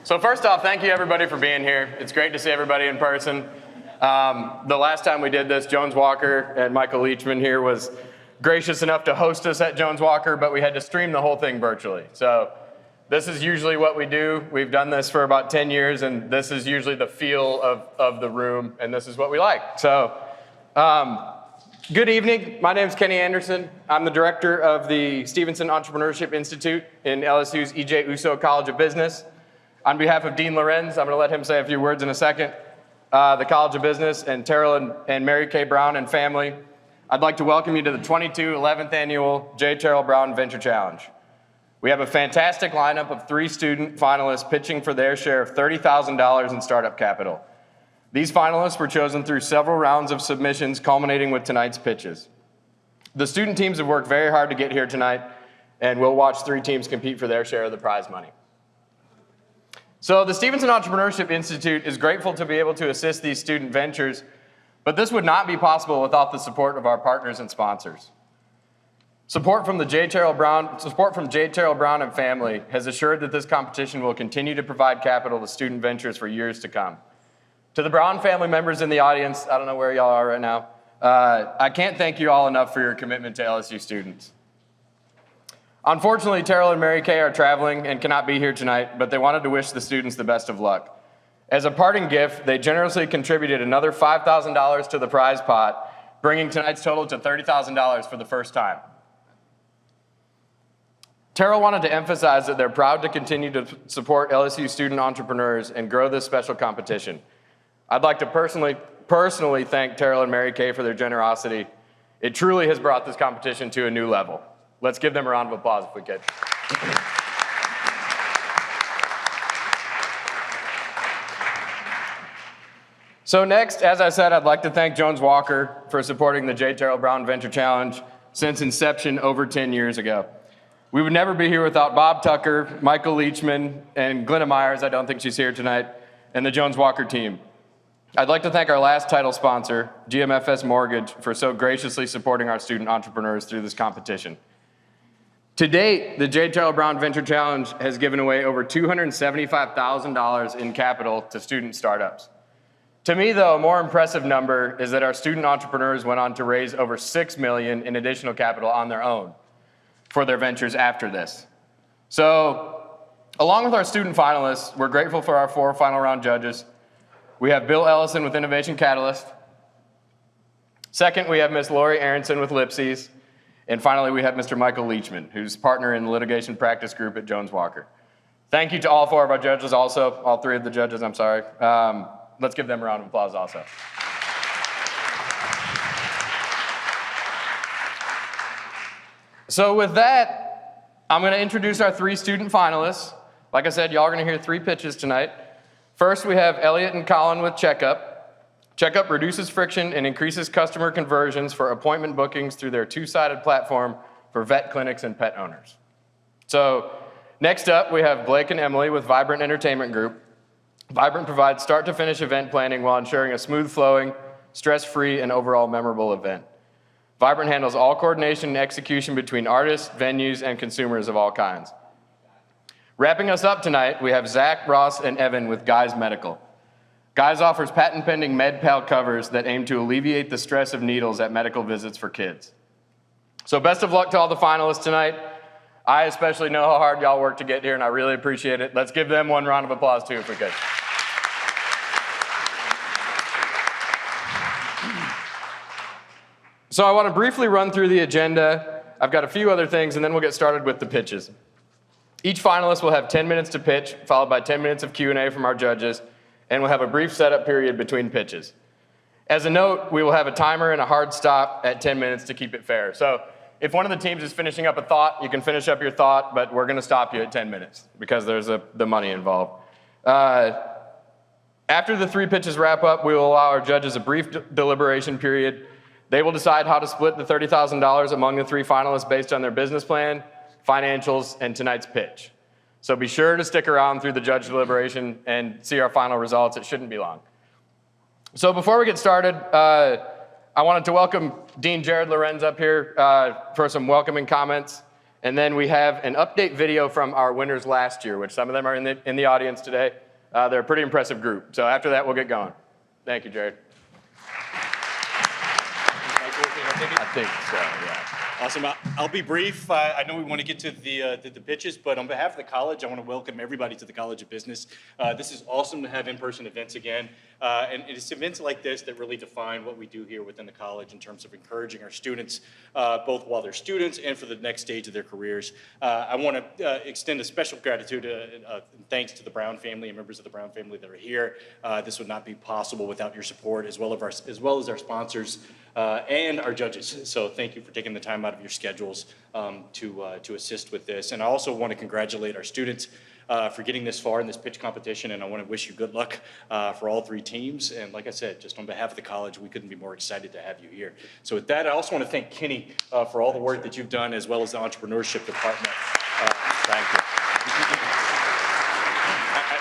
So first off, thank you everybody for being here. It's great to see everybody in person. The last time we did this, Jones Walker and Michael Leachman here was gracious enough to host us at Jones Walker, but we had to stream the whole thing virtually. So this is usually what we do. We've done this for about 10 years, and this is usually the feel of the room, and this is what we like. So good evening. My name is Kenny Anderson. I'm the director of the Stevenson Entrepreneurship Institute in LSU's Ourso College of Business. On behalf of Dean Lorenz, I'm going to let him say a few words in a second, the College of Business, and Terrell and Mary Kay Brown and family, I'd like to welcome you to the 11th Annual J. Terrell Brown Venture Challenge. We have a fantastic lineup of 3 student finalists pitching for their share of $30,000 in startup capital. These finalists were chosen through several rounds of submissions, culminating with tonight's pitches. The student teams have worked very hard to get here tonight, and we'll watch 3 teams compete for their share of the prize money. So the Stevenson Entrepreneurship Institute is grateful to be able to assist these student ventures, but this would not be possible without the support of our partners and sponsors. Support from J. Terrell Brown and family has assured that this competition will continue to provide capital to student ventures for years to come. To the Brown family members in the audience, I don't know where y'all are right now, I can't thank you all enough for your commitment to LSU students. Unfortunately, Terrell and Mary Kay are traveling and cannot be here tonight, but they wanted to wish the students the best of luck. As a parting gift, they generously contributed another $5,000 to the prize pot, bringing tonight's total to $30,000 for the first time. Terrell wanted to emphasize that they're proud to continue to support LSU student entrepreneurs and grow this special competition. I'd like to personally thank Terrell and Mary Kay for their generosity. It truly has brought this competition to a new level. Let's give them a round of applause if we could. So next, as I said, I'd like to thank Jones Walker for supporting the J. Terrell Brown Venture Challenge since inception over 10 years ago. We would never be here without Bob Tucker, Michael Leachman, and Glenna Myers, I don't think she's here tonight, and the Jones Walker team. I'd like to thank our last title sponsor, GMFS Mortgage, for so graciously supporting our student entrepreneurs through this competition. To date, the J. Terrell Brown Venture Challenge has given away over $275,000 in capital to student startups. To me, though, a more impressive number is that our student entrepreneurs went on to raise over $6 million in additional capital on their own for their ventures after this. So, along with our student finalists, we're grateful for our 4 final round judges. We have Bill Ellison with Innovation Catalyst. Second, we have Ms. Lori Aronson with Lipsies. And finally, we have Mr. Michael Leachman, who's partner in the litigation practice group at Jones Walker. Thank you to all 4 of our judges also, all 3 of the judges, I'm sorry. Let's give them a round of applause also. So with that, I'm going to introduce our 3 student finalists. Like I said, y'all are going to hear 3 pitches tonight. First, we have Elliot and Colin with Checkup. Checkup reduces friction and increases customer conversions for appointment bookings through their 2-sided platform for vet clinics and pet owners. So next up, we have Blake and Emily with Vibrant Entertainment Group. Vibrant provides start-to-finish event planning while ensuring a smooth-flowing, stress-free, and overall memorable event. Vibrant handles all coordination and execution between artists, venues, and consumers of all kinds. Wrapping us up tonight, we have Zach, Ross, and Evan with Guys Medical. Guys offers patent-pending MedPal covers that aim to alleviate the stress of needles at medical visits for kids. So best of luck to all the finalists tonight. I especially know how hard y'all work to get here, and I really appreciate it. Let's give them one round of applause, too, if we could. So I want to briefly run through the agenda. I've got a few other things, and then we'll get started with the pitches. Each finalist will have 10 minutes to pitch, followed by 10 minutes of Q&A from our judges, and we'll have a brief setup period between pitches. As a note, we will have a timer and a hard stop at 10 minutes to keep it fair. So if one of the teams is finishing up a thought, you can finish up your thought, but we're going to stop you at 10 minutes because there's the money involved. After the 3 pitches wrap up, we will allow our judges a brief deliberation period. They will decide how to split the $30,000 among the 3 finalists based on their business plan, financials, and tonight's pitch. So be sure to stick around through the judge deliberation and see our final results. It shouldn't be long. So before we get started, I wanted to welcome Dean Jared Lorenz up here for some welcoming comments. And then we have an update video from our winners last year, which some of them are in the audience today. They're a pretty impressive group. So after that, we'll get going. Thank you, Jared. I think so, yeah. Awesome. I'll be brief. I know we want to get to the pitches, but on behalf of the college, I want to welcome everybody to the College of Business. This is awesome to have in-person events again. And it's events like this that really define what we do here within the college in terms of encouraging our students, both while they're students and for the next stage of their careers. I want to extend a special gratitude and thanks to the Brown family and members of the Brown family that are here. This would not be possible without your support, as well as our sponsors and our judges. So thank you for taking the time out of your schedules to assist with this. And I also want to congratulate our students for getting this far in this pitch competition, and I want to wish you good luck for all three teams. And like I said, just on behalf of the college, we couldn't be more excited to have you here. So with that, I also want to thank Kenny for all the work that you've done, as well as the entrepreneurship department. Thank you.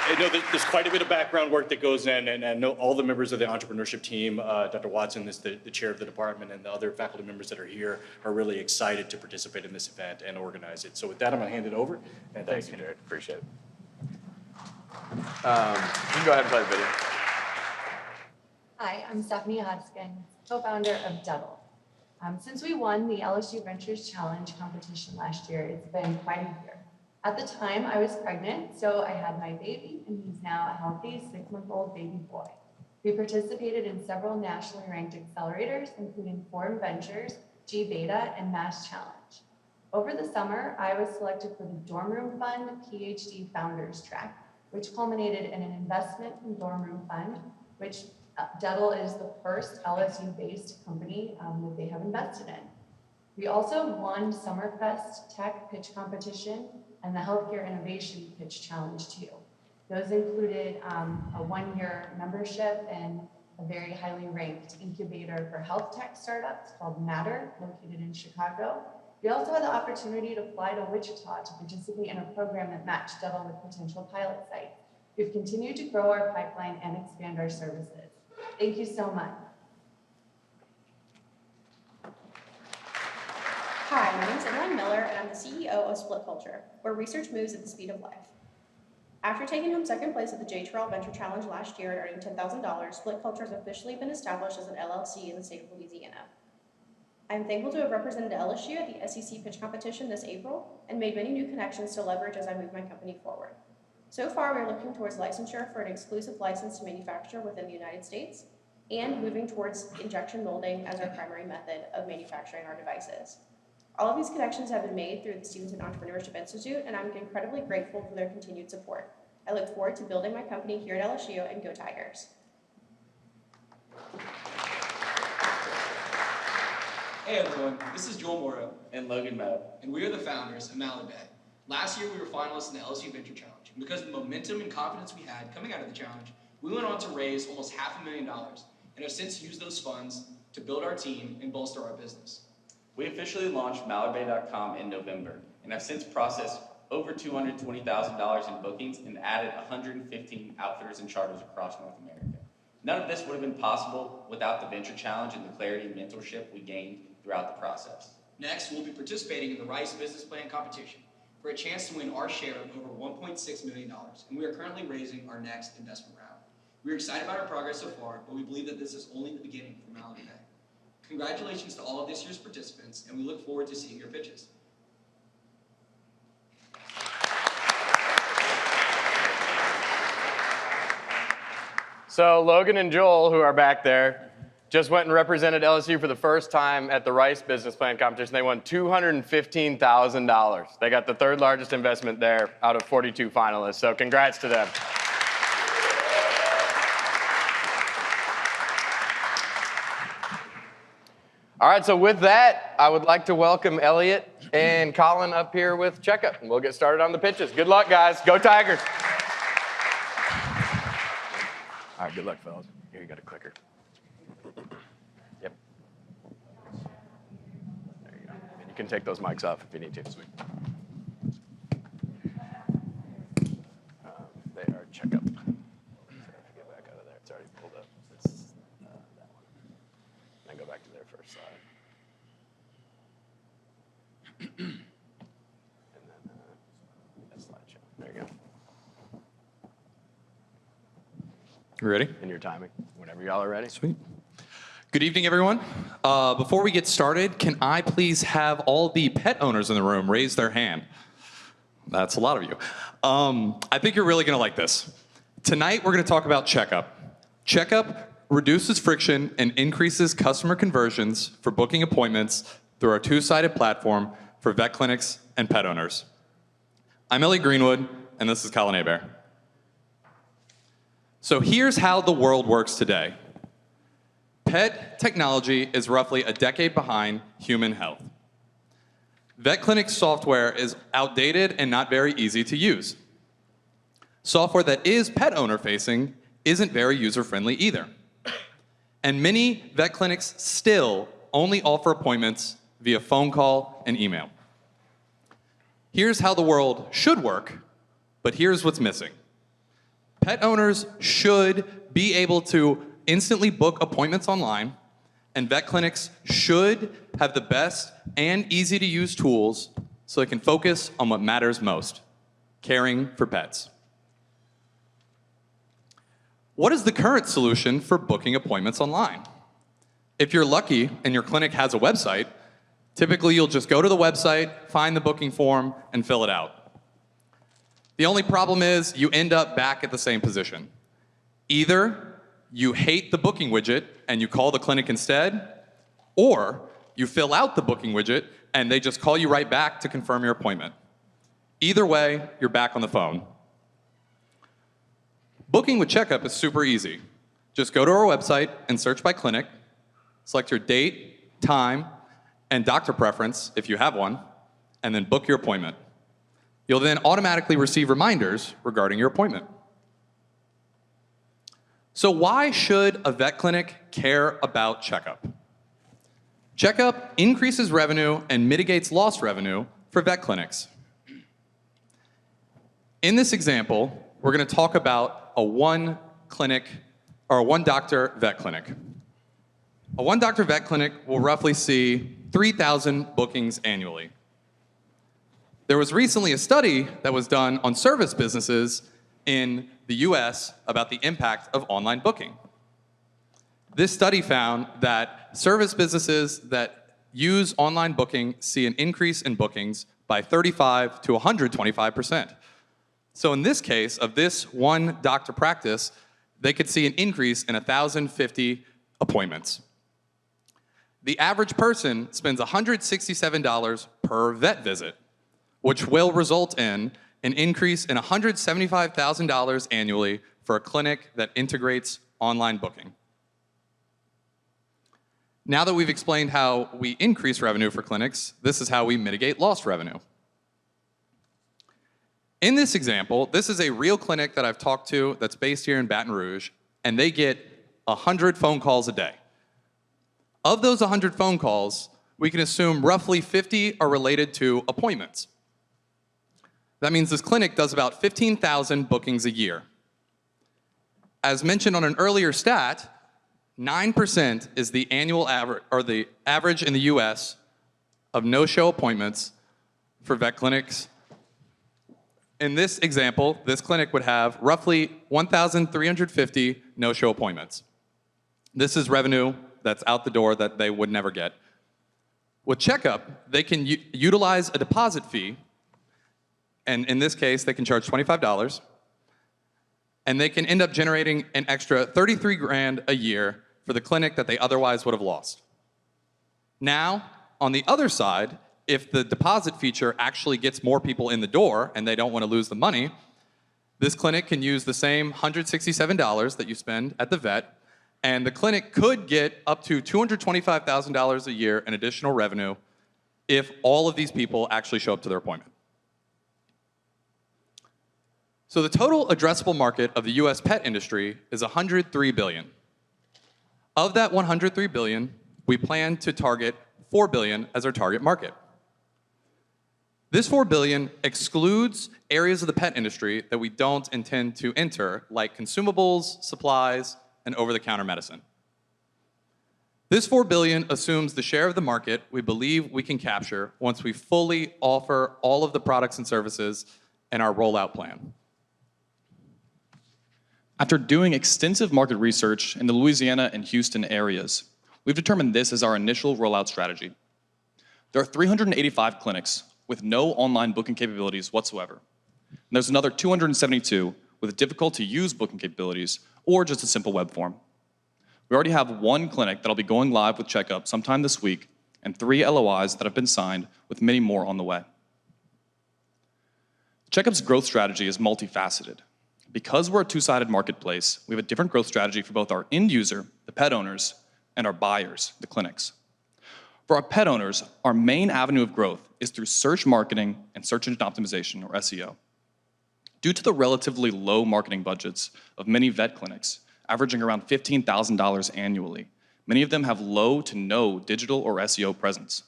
I know that there's quite a bit of background work that goes in, and I know all the members of the entrepreneurship team, Dr. Watson is the chair of the department, and the other faculty members that are here are really excited to participate in this event and organize it. So with that, I'm going to hand it over. And thanks, Jared. Appreciate it. You can go ahead and play the video. Hi, I'm Stephanie Hoddskin, co-founder of Double. Since we won the LSU Ventures Challenge competition last year, it's been quite a year. At the time, I was pregnant, so I had my baby, and he's now a healthy 6-month-old baby boy. We participated in several nationally ranked accelerators, including Forum Ventures, G Beta, and Mass Challenge. Over the summer, I was selected for the Dorm Room Fund PhD Founders Track, which culminated in an investment from Dorm Room Fund, which Dettel is the first LSU-based company that they have invested in. We also won Summerfest Tech Pitch Competition and the Healthcare Innovation Pitch Challenge too. Those included a 1-year membership and a very highly ranked incubator for health tech startups called Matter, located in Chicago. We also had the opportunity to fly to Wichita to participate in a program that matched Dettel with potential pilot sites. We've continued to grow our pipeline and expand our services. Thank you so much. Hi, my name is Emily Miller, and I'm the CEO of Split Culture, where research moves at the speed of life. After taking home second place at the Terrell Venture Challenge last year and earning $10,000, Split Culture has officially been established as an LLC in the state of Louisiana. I am thankful to have represented LSU at the SEC pitch competition this April and made many new connections to leverage as I move my company forward. So far, we are looking towards licensure for an exclusive license to manufacture within the United States and moving towards injection molding as our primary method of manufacturing our devices. All of these connections have been made through the Stevenson Entrepreneurship Institute, and I'm incredibly grateful for their continued support. I look forward to building my company here at LSU, and go Tigers. Hey everyone, this is Joel Morrow and Logan Moe, and we are the founders of Mallard Bay. Last year we were finalists in the LSU Venture Challenge, and because of the momentum and confidence we had coming out of the challenge, we went on to raise almost $500,000 and have since used those funds to build our team and bolster our business. We officially launched MallardBay.com in November and have since processed over $220,000 in bookings and added 115 outfitters and charters across North America. None of this would have been possible without the Venture Challenge and the clarity and mentorship we gained throughout the process. Next, we'll be participating in the Rice Business Plan competition for a chance to win our share of over $1.6 million, and we are currently raising our next investment round. We are excited about our progress so far, but we believe that this is only the beginning for Mallard Bay. Congratulations to all of this year's participants, and we look forward to seeing your pitches. So Logan and Joel, who are back there, just went and represented LSU for the first time at the Rice Business Plan competition. They won $215,000. They got the third largest investment there out of 42 finalists. So congrats to them. All right, so with that, I would like to welcome Elliot and Colin up here with Checkup, and we'll get started on the pitches. Good luck, guys. Go Tigers. All right, good luck, fellas. Here, you got a clicker. Yep. There you go. And you can take those mics off if you need to. Sweet. They are Checkup. Get back out of there. It's already pulled up. It's that one. Then go back to their first slide. You ready? and your timing. Whenever y'all are ready. Sweet. Good evening, everyone. Before we get started, can I please have all the pet owners in the room raise their hand? That's a lot of you. I think you're really going to like this. Tonight, we're going to talk about Checkup. Checkup reduces friction and increases customer conversions for booking appointments through our two-sided platform for vet clinics and pet owners. I'm Ellie Greenwood, and this is Colin Hebert. So here's how the world works today. Pet technology is roughly a decade behind human health. Vet clinic software is outdated and not very easy to use. Software that is pet owner facing isn't very user-friendly either. And many vet clinics still only offer appointments via phone call and email. Here's how the world should work, but here's what's missing. Pet owners should be able to instantly book appointments online, and vet clinics should have the best and easy-to-use tools so they can focus on what matters most, caring for pets. What is the current solution for booking appointments online? If you're lucky and your clinic has a website, typically you'll just go to the website, find the booking form, and fill it out. The only problem is you end up back at the same position. Either you hate the booking widget and you call the clinic instead, or you fill out the booking widget and they just call you right back to confirm your appointment. Either way, you're back on the phone. Booking with Checkup is super easy. Just go to our website and search by clinic, select your date, time, and doctor preference if you have one, and then book your appointment. You'll then automatically receive reminders regarding your appointment. So why should a vet clinic care about Checkup? Checkup increases revenue and mitigates lost revenue for vet clinics. In this example, we're going to talk about a one doctor vet clinic. A one doctor vet clinic will roughly see 3,000 bookings annually. There was recently a study that was done on service businesses in the US about the impact of online booking. This study found that service businesses that use online booking see an increase in bookings by 35 to 125%. So in this case, of this one doctor practice, they could see an increase in 1,050 appointments. The average person spends $167 per vet visit, which will result in an increase in $175,000 annually for a clinic that integrates online booking. Now that we've explained how we increase revenue for clinics, this is how we mitigate lost revenue. In this example, this is a real clinic that I've talked to that's based here in Baton Rouge, and they get 100 phone calls a day. Of those 100 phone calls, we can assume roughly 50 are related to appointments. That means this clinic does about 15,000 bookings a year. As mentioned on an earlier stat, 9% is the annual average, or the average in the US of no-show appointments for vet clinics. In this example, this clinic would have roughly 1,350 no-show appointments. This is revenue that's out the door that they would never get. With Checkup, they can utilize a deposit fee, and in this case, they can charge $25, and they can end up generating an extra 33 grand a year for the clinic that they otherwise would have lost. Now, on the other side, if the deposit feature actually gets more people in the door and they don't want to lose the money, this clinic can use the same $167 that you spend at the vet, and the clinic could get up to $225,000 a year in additional revenue if all of these people actually show up to their appointment. So the total addressable market of the US pet industry is $103 billion. Of that $103 billion, we plan to target $4 billion as our target market. This $4 billion excludes areas of the pet industry that we don't intend to enter, like consumables, supplies, and over-the-counter medicine. This $4 billion assumes the share of the market we believe we can capture once we fully offer all of the products and services in our rollout plan. After doing extensive market research in the Louisiana and Houston areas, we've determined this as our initial rollout strategy. There are 385 clinics with no online booking capabilities whatsoever. And there's another 272 with difficult-to-use booking capabilities or just a simple web form. We already have one clinic that'll be going live with Checkup sometime this week and 3 LOIs that have been signed with many more on the way. Checkup's growth strategy is multifaceted. Because we're a two-sided marketplace, we have a different growth strategy for both our end user, the pet owners, and our buyers, the clinics. For our pet owners, our main avenue of growth is through search marketing and search engine optimization, or SEO. Due to the relatively low marketing budgets of many vet clinics, averaging around $15,000 annually, many of them have low to no digital or SEO presence.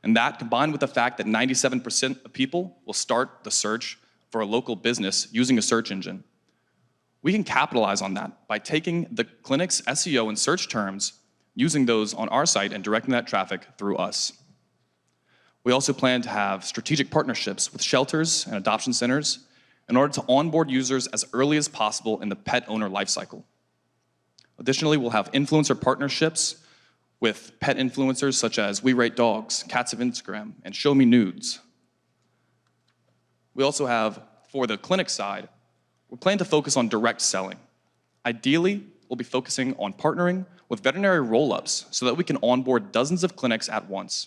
And that, combined with the fact that 97% of people will start the search for a local business using a search engine, we can capitalize on that by taking the clinic's SEO and search terms, using those on our site and directing that traffic through us. We also plan to have strategic partnerships with shelters and adoption centers in order to onboard users as early as possible in the pet owner lifecycle. Additionally, we'll have influencer partnerships with pet influencers such as We Rate Dogs, Cats of Instagram, and Show Me Nudes. We also have, for the clinic side, we plan to focus on direct selling. Ideally, we'll be focusing on partnering with veterinary roll-ups so that we can onboard dozens of clinics at once.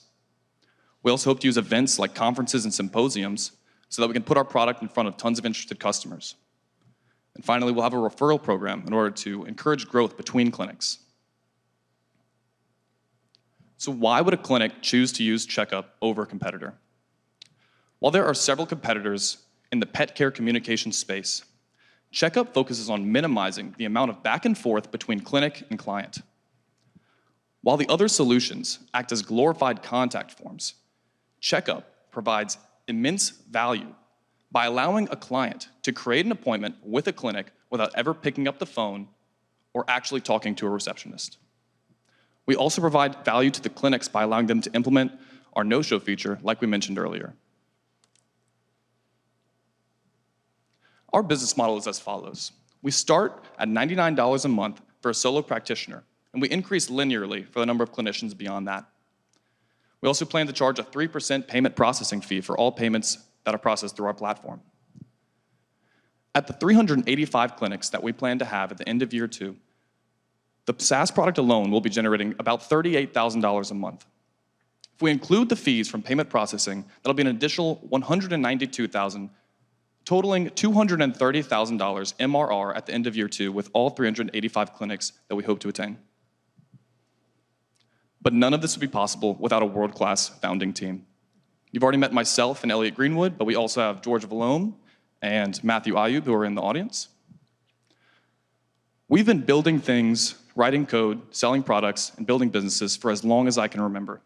We also hope to use events like conferences and symposiums so that we can put our product in front of tons of interested customers. And finally, we'll have a referral program in order to encourage growth between clinics. So why would a clinic choose to use Checkup over a competitor? While there are several competitors in the pet care communication space, Checkup focuses on minimizing the amount of back and forth between clinic and client. While the other solutions act as glorified contact forms, Checkup provides immense value by allowing a client to create an appointment with a clinic without ever picking up the phone or actually talking to a receptionist. We also provide value to the clinics by allowing them to implement our no-show feature, like we mentioned earlier. Our business model is as follows. We start at $99 a month for a solo practitioner, and we increase linearly for the number of clinicians beyond that. We also plan to charge a 3% payment processing fee for all payments that are processed through our platform. At the 385 clinics that we plan to have at the end of year 2, the SaaS product alone will be generating about $38,000 a month. If we include the fees from payment processing, that'll be an additional $192,000, totaling $230,000 MRR at the end of year 2 with all 385 clinics that we hope to attain. But none of this would be possible without a world-class founding team. You've already met myself and Elliot Greenwood, but we also have George Vallone and Matthew Ayub, who are in the audience. We've been building things, writing code, selling products, and building businesses for as long as I can remember.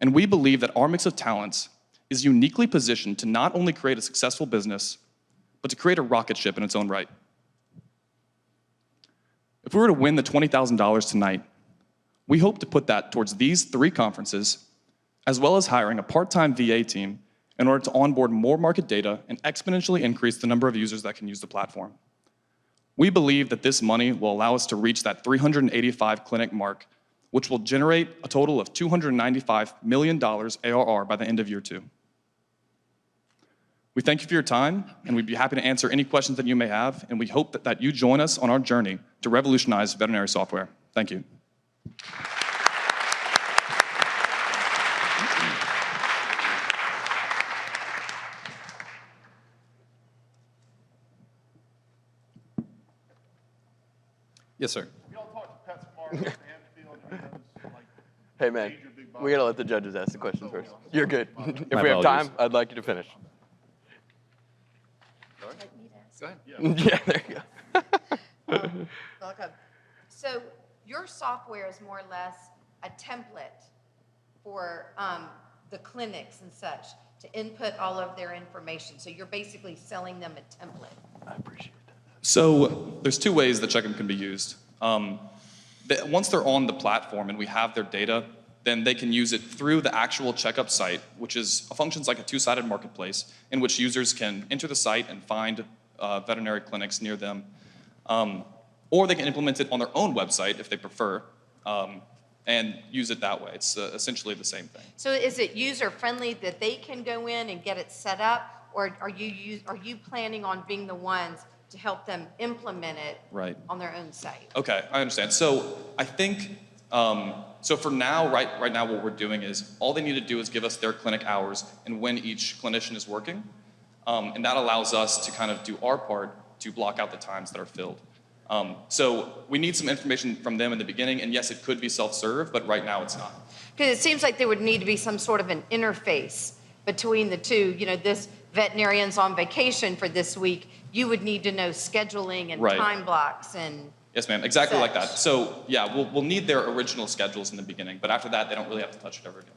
And we believe that our mix of talents is uniquely positioned to not only create a successful business, but to create a rocket ship in its own right. If we were to win the $20,000 tonight, we hope to put that towards these 3 conferences, as well as hiring a part-time VA team in order to onboard more market data and exponentially increase the number of users that can use the platform. We believe that this money will allow us to reach that 385 clinic mark, which will generate a total of $295 million ARR by the end of year 2. We thank you for your time, and we'd be happy to answer any questions that you may have, and we hope that you join us on our journey to revolutionize veterinary software. Thank you. Yes, sir. Hey, man, we gotta let the judges ask the questions first. You're good. If My we have time, apologies. I'd like you to finish. Go ahead. Yeah, there you go. Welcome. So your software is more or less a template for the clinics and such to input all of their information. So you're basically selling them a template. I appreciate that. So there's 2 ways that Checkup can be used. Once they're on the platform and we have their data, then they can use it through the actual Checkup site, which functions like a two-sided marketplace in which users can enter the site and find veterinary clinics near them. Or they can implement it on their own website if they prefer, and use it that way. It's essentially the same thing. So is it user-friendly that they can go in and get it set up? Or are you planning on being the ones to help them implement it Right. on their own site? Okay, I understand. So I think, so for now, right now what we're doing is, all they need to do is give us their clinic hours and when each clinician is working. And that allows us to kind of do our part to block out the times that are filled. So we need some information from them in the beginning, and yes, it could be self-serve, but right now it's not. Because it seems like there would need to be some sort of an interface between the two. You know, this veterinarian's on vacation for this week. You would need to know scheduling and Right. time blocks and. Yes, ma'am, exactly like that. Such. So yeah, we'll need their original schedules in the beginning, but after that, they don't really have to touch it ever again.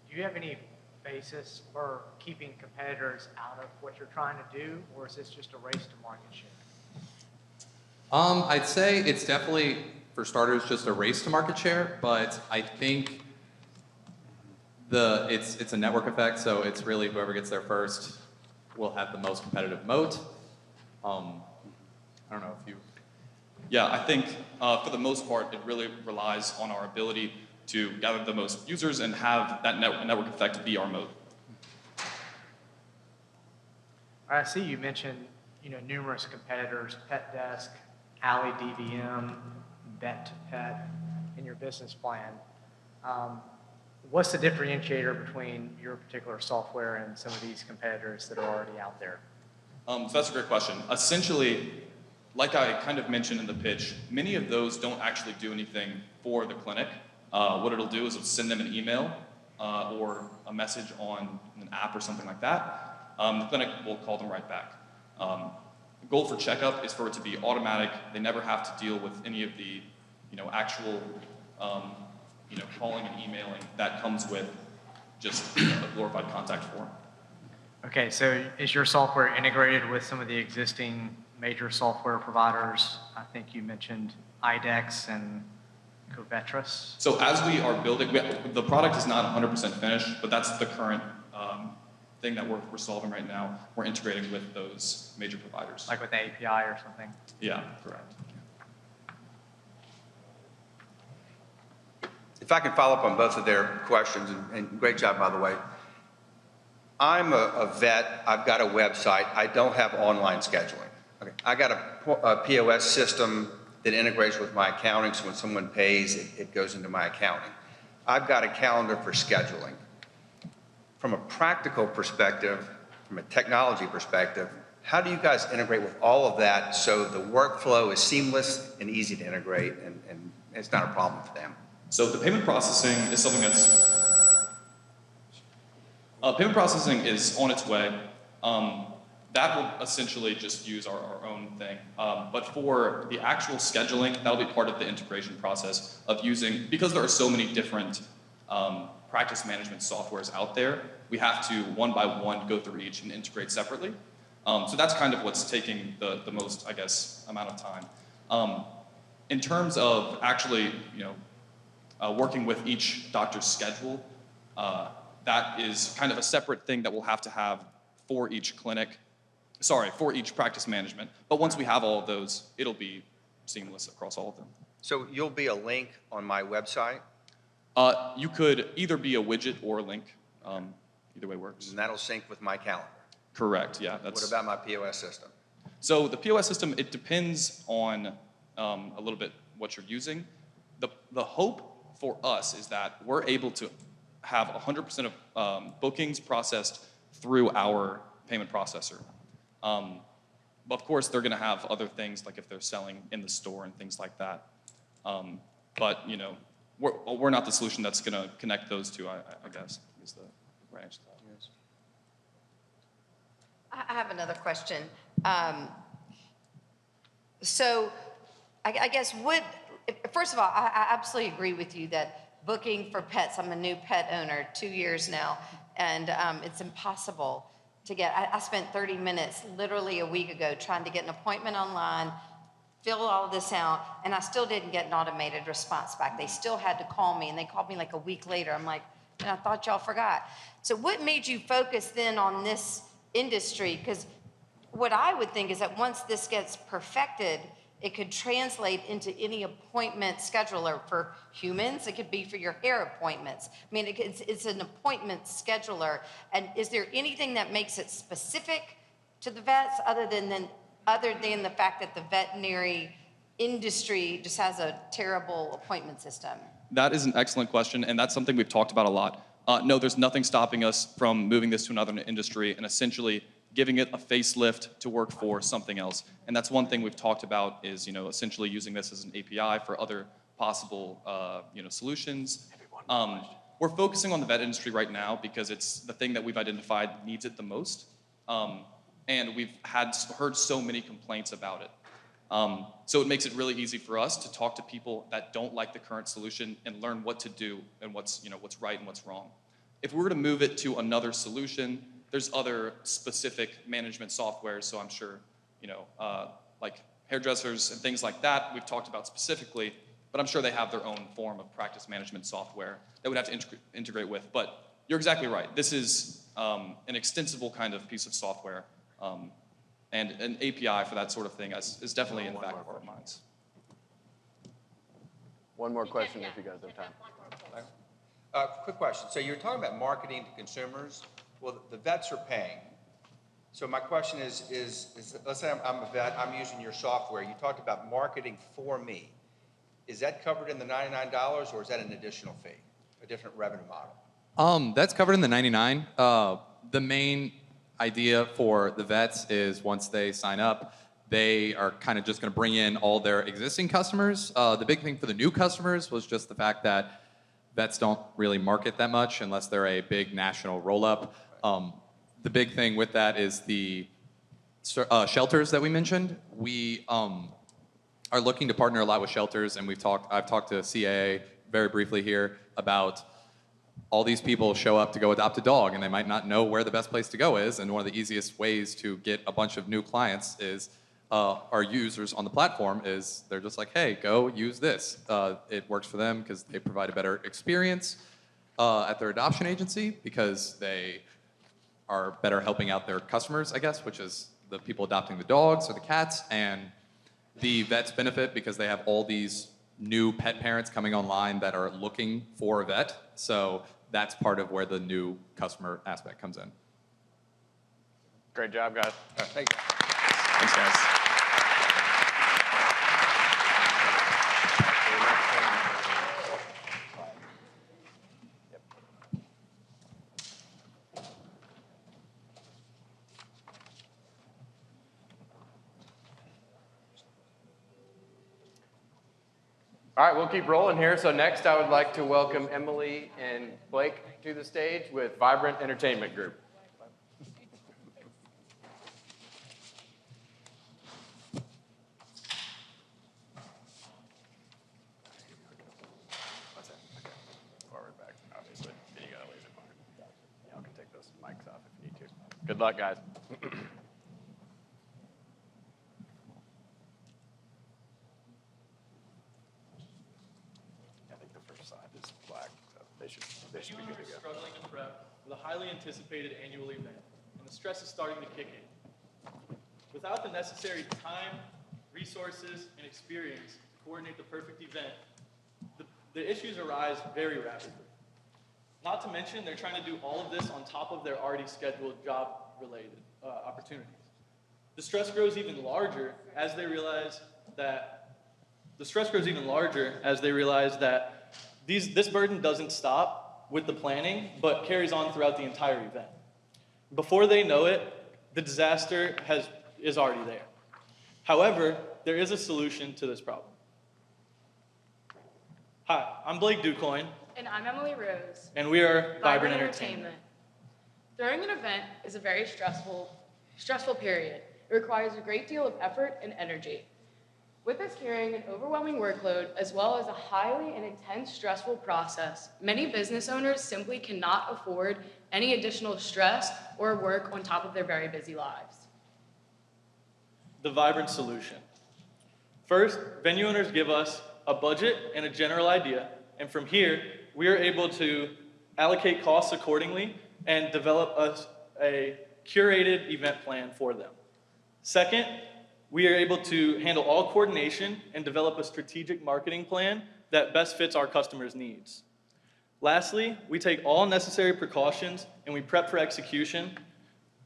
Do you have any basis for keeping competitors out of what you're trying to do, or is this just a race to market share? I'd say it's definitely, for starters, just a race to market share, but I think it's a network effect, so it's really whoever gets there first will have the most competitive moat. I don't know if you... Yeah, I think for the most part, it really relies on our ability to gather the most users and have that network effect be our moat. I see you mentioned, numerous competitors, Pet Desk, Alley DVM, Vet to Pet in your business plan. What's the differentiator between your particular software and some of these competitors that are already out there? So that's a great question. Essentially, like I kind of mentioned in the pitch, many of those don't actually do anything for the clinic. What it'll do is it'll send them an email or a message on an app or something like that. The clinic will call them right back. The goal for Checkup is for it to be automatic. They never have to deal with any of the, actual, calling and emailing that comes with just a glorified contact form. Okay, so is your software integrated with some of the existing major software providers? I think you mentioned IDEX and Covetrus. So as we are building, the product is not 100% finished, but that's the current thing that we're solving right now. We're integrating with those major providers. Like with the API or something? Yeah, correct. If I can follow up on both of their questions, and great job, by the way. I'm a vet. I've got a website. I don't have online scheduling. Okay. I got a POS system that integrates with my accounting, so when someone pays, it goes into my accounting. I've got a calendar for scheduling. From a practical perspective, from a technology perspective, how do you guys integrate with all of that so the workflow is seamless and easy to integrate and it's not a problem for them? So the payment processing is something that's, payment processing is on its way. That will essentially just use our own thing. But for the actual scheduling, that'll be part of the integration process of using, because there are so many different practice management softwares out there, we have to one by one go through each and integrate separately. So that's kind of what's taking the most, I guess, amount of time. In terms of actually, working with each doctor's schedule, that is kind of a separate thing that we'll have to have for each clinic. Sorry, for each practice management. But once we have all of those, it'll be seamless across all of them. So you'll be a link on my website, You could either be a widget or a link. Either way works. and that'll sync with my calendar. Correct, yeah. What about my POS system? So the POS system, it depends on a little bit what you're using. The hope for us is that we're able to have 100% of bookings processed through our payment processor. But of course, they're going to have other things, like if they're selling in the store and things like that. But we're not the solution that's going to connect those two. I guess is the right answer to that. Yes. I have another question. So I guess first of all, I absolutely agree with you that booking for pets, I'm a new pet owner, 2 years now, and it's impossible to get. I spent 30 minutes literally a week ago trying to get an appointment online, fill all this out, and I still didn't get an automated response back. They still had to call me, and they called me like a week later. I'm like, and I thought y'all forgot. So what made you focus then on this industry? Because what I would think is that once this gets perfected, it could translate into any appointment scheduler for humans. It could be for your hair appointments. I mean, it's an appointment scheduler. And is there anything that makes it specific to the vets other than the fact that the veterinary industry just has a terrible appointment system? That is an excellent question, and that's something we've talked about a lot. No, there's nothing stopping us from moving this to another industry and essentially giving it a facelift to work for something else. And that's one thing we've talked about is, essentially using this as an API for other possible, solutions. We're focusing on the vet industry right now because it's the thing that we've identified needs it the most. And we've heard so many complaints about it. So it makes it really easy for us to talk to people that don't like the current solution and learn what to do and what's right and what's wrong. If we were to move it to another solution, there's other specific management software, so I'm sure, like hairdressers and things like that we've talked about specifically, but I'm sure they have their own form of practice management software that we'd have to integrate with. But you're exactly right. This is an extensible kind of piece of software, and an API for that sort of thing is definitely in the back of our minds. One more question if you guys have time. Quick question. So you're talking about marketing to consumers. Well, the vets are paying. So my question is let's say I'm a vet, I'm using your software. You talked about marketing for me. Is that covered in the $99 or is that an additional fee, a different revenue model? That's covered in the 99. The main idea for the vets is once they sign up, they are kind of just going to bring in all their existing customers. The big thing for the new customers was just the fact that vets don't really market that much unless they're a big national roll-up. The big thing with that is the shelters that we mentioned. We are looking to partner a lot with shelters, and I've talked to CAA very briefly here about all these people show up to go adopt a dog, and they might not know where the best place to go is, and one of the easiest ways to get a bunch of new clients is our users on the platform is they're just like, hey, go use this. It works for them because they provide a better experience at their adoption agency because they are better helping out their customers, I guess, which is the people adopting the dogs or the cats, and the vets benefit because they have all these new pet parents coming online that are looking for a vet. So that's part of where the new customer aspect comes in. Great job, guys. Thank you. Thanks, guys. All right, we'll keep rolling here. So next I would like to welcome Emily and Blake to the stage with Vibrant Entertainment Group. Forward, back, obviously. You got a laser pointer. Y'all can take those mics off if you need to. Good luck, guys. They should be good to go. Struggling to prep with a highly anticipated annual event, and the stress is starting to kick in. Without the necessary time, resources, and experience to coordinate the perfect event, the issues arise very rapidly. Not to mention, they're trying to do all of this on top of their already scheduled job-related opportunities. The stress grows even larger as they realize that this burden doesn't stop with the planning, but carries on throughout the entire event. Before they know it, the disaster is already there. However, there is a solution to this problem. Hi, I'm Blake Ducoin. And I'm Emily Rose. And we are Vibrant Entertainment. Throwing an event is a very stressful period. It requires a great deal of effort and energy. With us carrying an overwhelming workload, as well as a highly and intense stressful process, many business owners simply cannot afford any additional stress or work on top of their very busy lives. The Vibrant solution. First, venue owners give us a budget and a general idea, and from here, we are able to allocate costs accordingly and develop a curated event plan for them. Second, we are able to handle all coordination and develop a strategic marketing plan that best fits our customers' needs. Lastly, we take all necessary precautions and we prep for execution.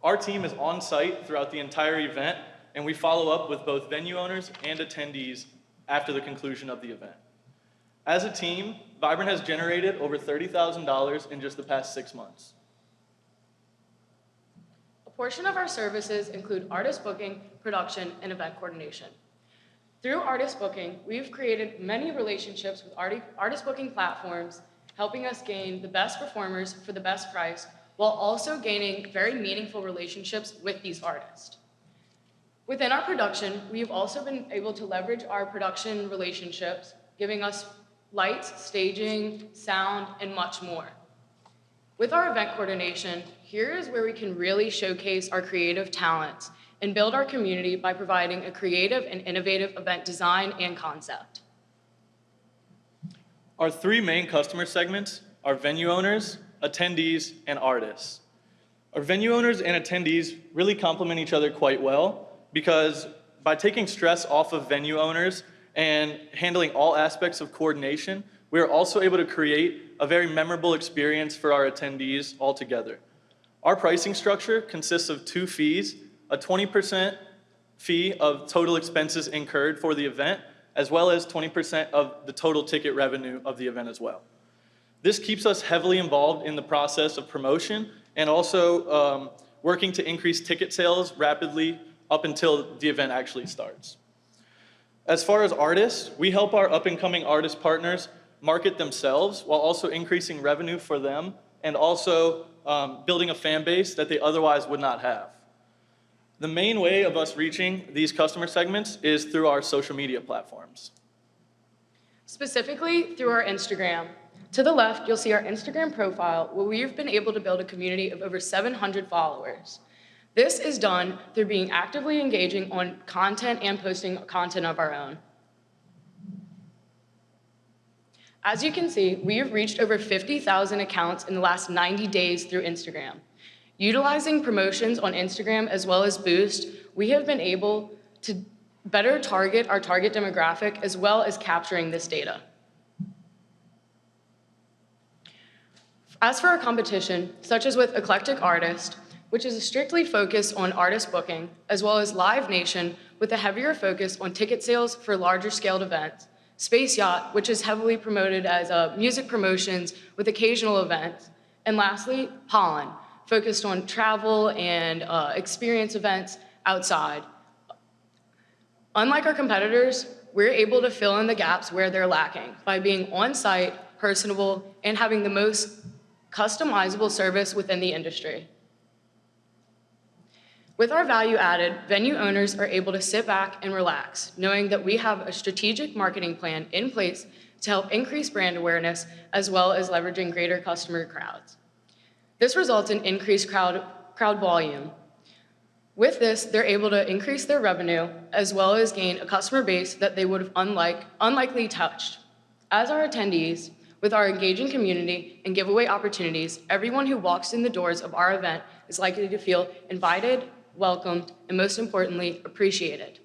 Our team is on site throughout the entire event, and we follow up with both venue owners and attendees after the conclusion of the event. As a team, Vibrant has generated over $30,000 in just the past 6 months. A portion of our services include artist booking, production, and event coordination. Through artist booking, we've created many relationships with artist booking platforms, helping us gain the best performers for the best price, while also gaining very meaningful relationships with these artists. Within our production, we've also been able to leverage our production relationships, giving us lights, staging, sound, and much more. With our event coordination, here is where we can really showcase our creative talents and build our community by providing a creative and innovative event design and concept. Our 3 main customer segments are venue owners, attendees, and artists. Our venue owners and attendees really complement each other quite well because by taking stress off of venue owners and handling all aspects of coordination, we are also able to create a very memorable experience for our attendees altogether. Our pricing structure consists of 2 fees, a 20% fee of total expenses incurred for the event, as well as 20% of the total ticket revenue of the event as well. This keeps us heavily involved in the process of promotion and also working to increase ticket sales rapidly up until the event actually starts. As far as artists, we help our up-and-coming artist partners market themselves while also increasing revenue for them and also building a fan base that they otherwise would not have. The main way of us reaching these customer segments is through our social media platforms. Specifically through our Instagram. To the left, you'll see our Instagram profile where we've been able to build a community of over 700 followers. This is done through being actively engaging on content and posting content of our own. As you can see, we have reached over 50,000 accounts in the last 90 days through Instagram. Utilizing promotions on Instagram as well as Boost, we have been able to better target our target demographic as well as capturing this data. As for our competition, such as with Eclectic Artist, which is strictly focused on artist booking, as well as Live Nation with a heavier focus on ticket sales for larger scaled events, Space Yacht, which is heavily promoted as music promotions with occasional events, and lastly, Pollen, focused on travel and experience events outside. Unlike our competitors, we're able to fill in the gaps where they're lacking by being on-site, personable, and having the most customizable service within the industry. With our value added, venue owners are able to sit back and relax, knowing that we have a strategic marketing plan in place to help increase brand awareness, as well as leveraging greater customer crowds. This results in increased crowd volume. With this, they're able to increase their revenue, as well as gain a customer base that they would have unlikely touched. As our attendees, with our engaging community and giveaway opportunities, everyone who walks in the doors of our event is likely to feel invited, welcomed, and most importantly, appreciated.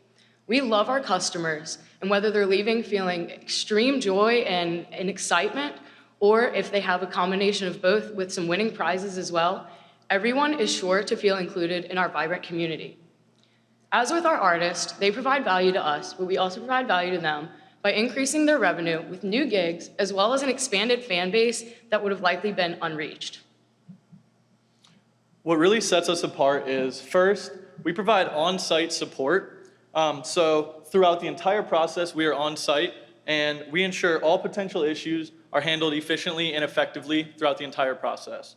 We love our customers, and whether they're leaving feeling extreme joy and excitement, or if they have a combination of both with some winning prizes as well, everyone is sure to feel included in our vibrant community. As with our artists, they provide value to us, but we also provide value to them by increasing their revenue with new gigs, as well as an expanded fan base that would have likely been unreached. What really sets us apart is, first, we provide on-site support. So throughout the entire process, we are on-site, and we ensure all potential issues are handled efficiently and effectively throughout the entire process.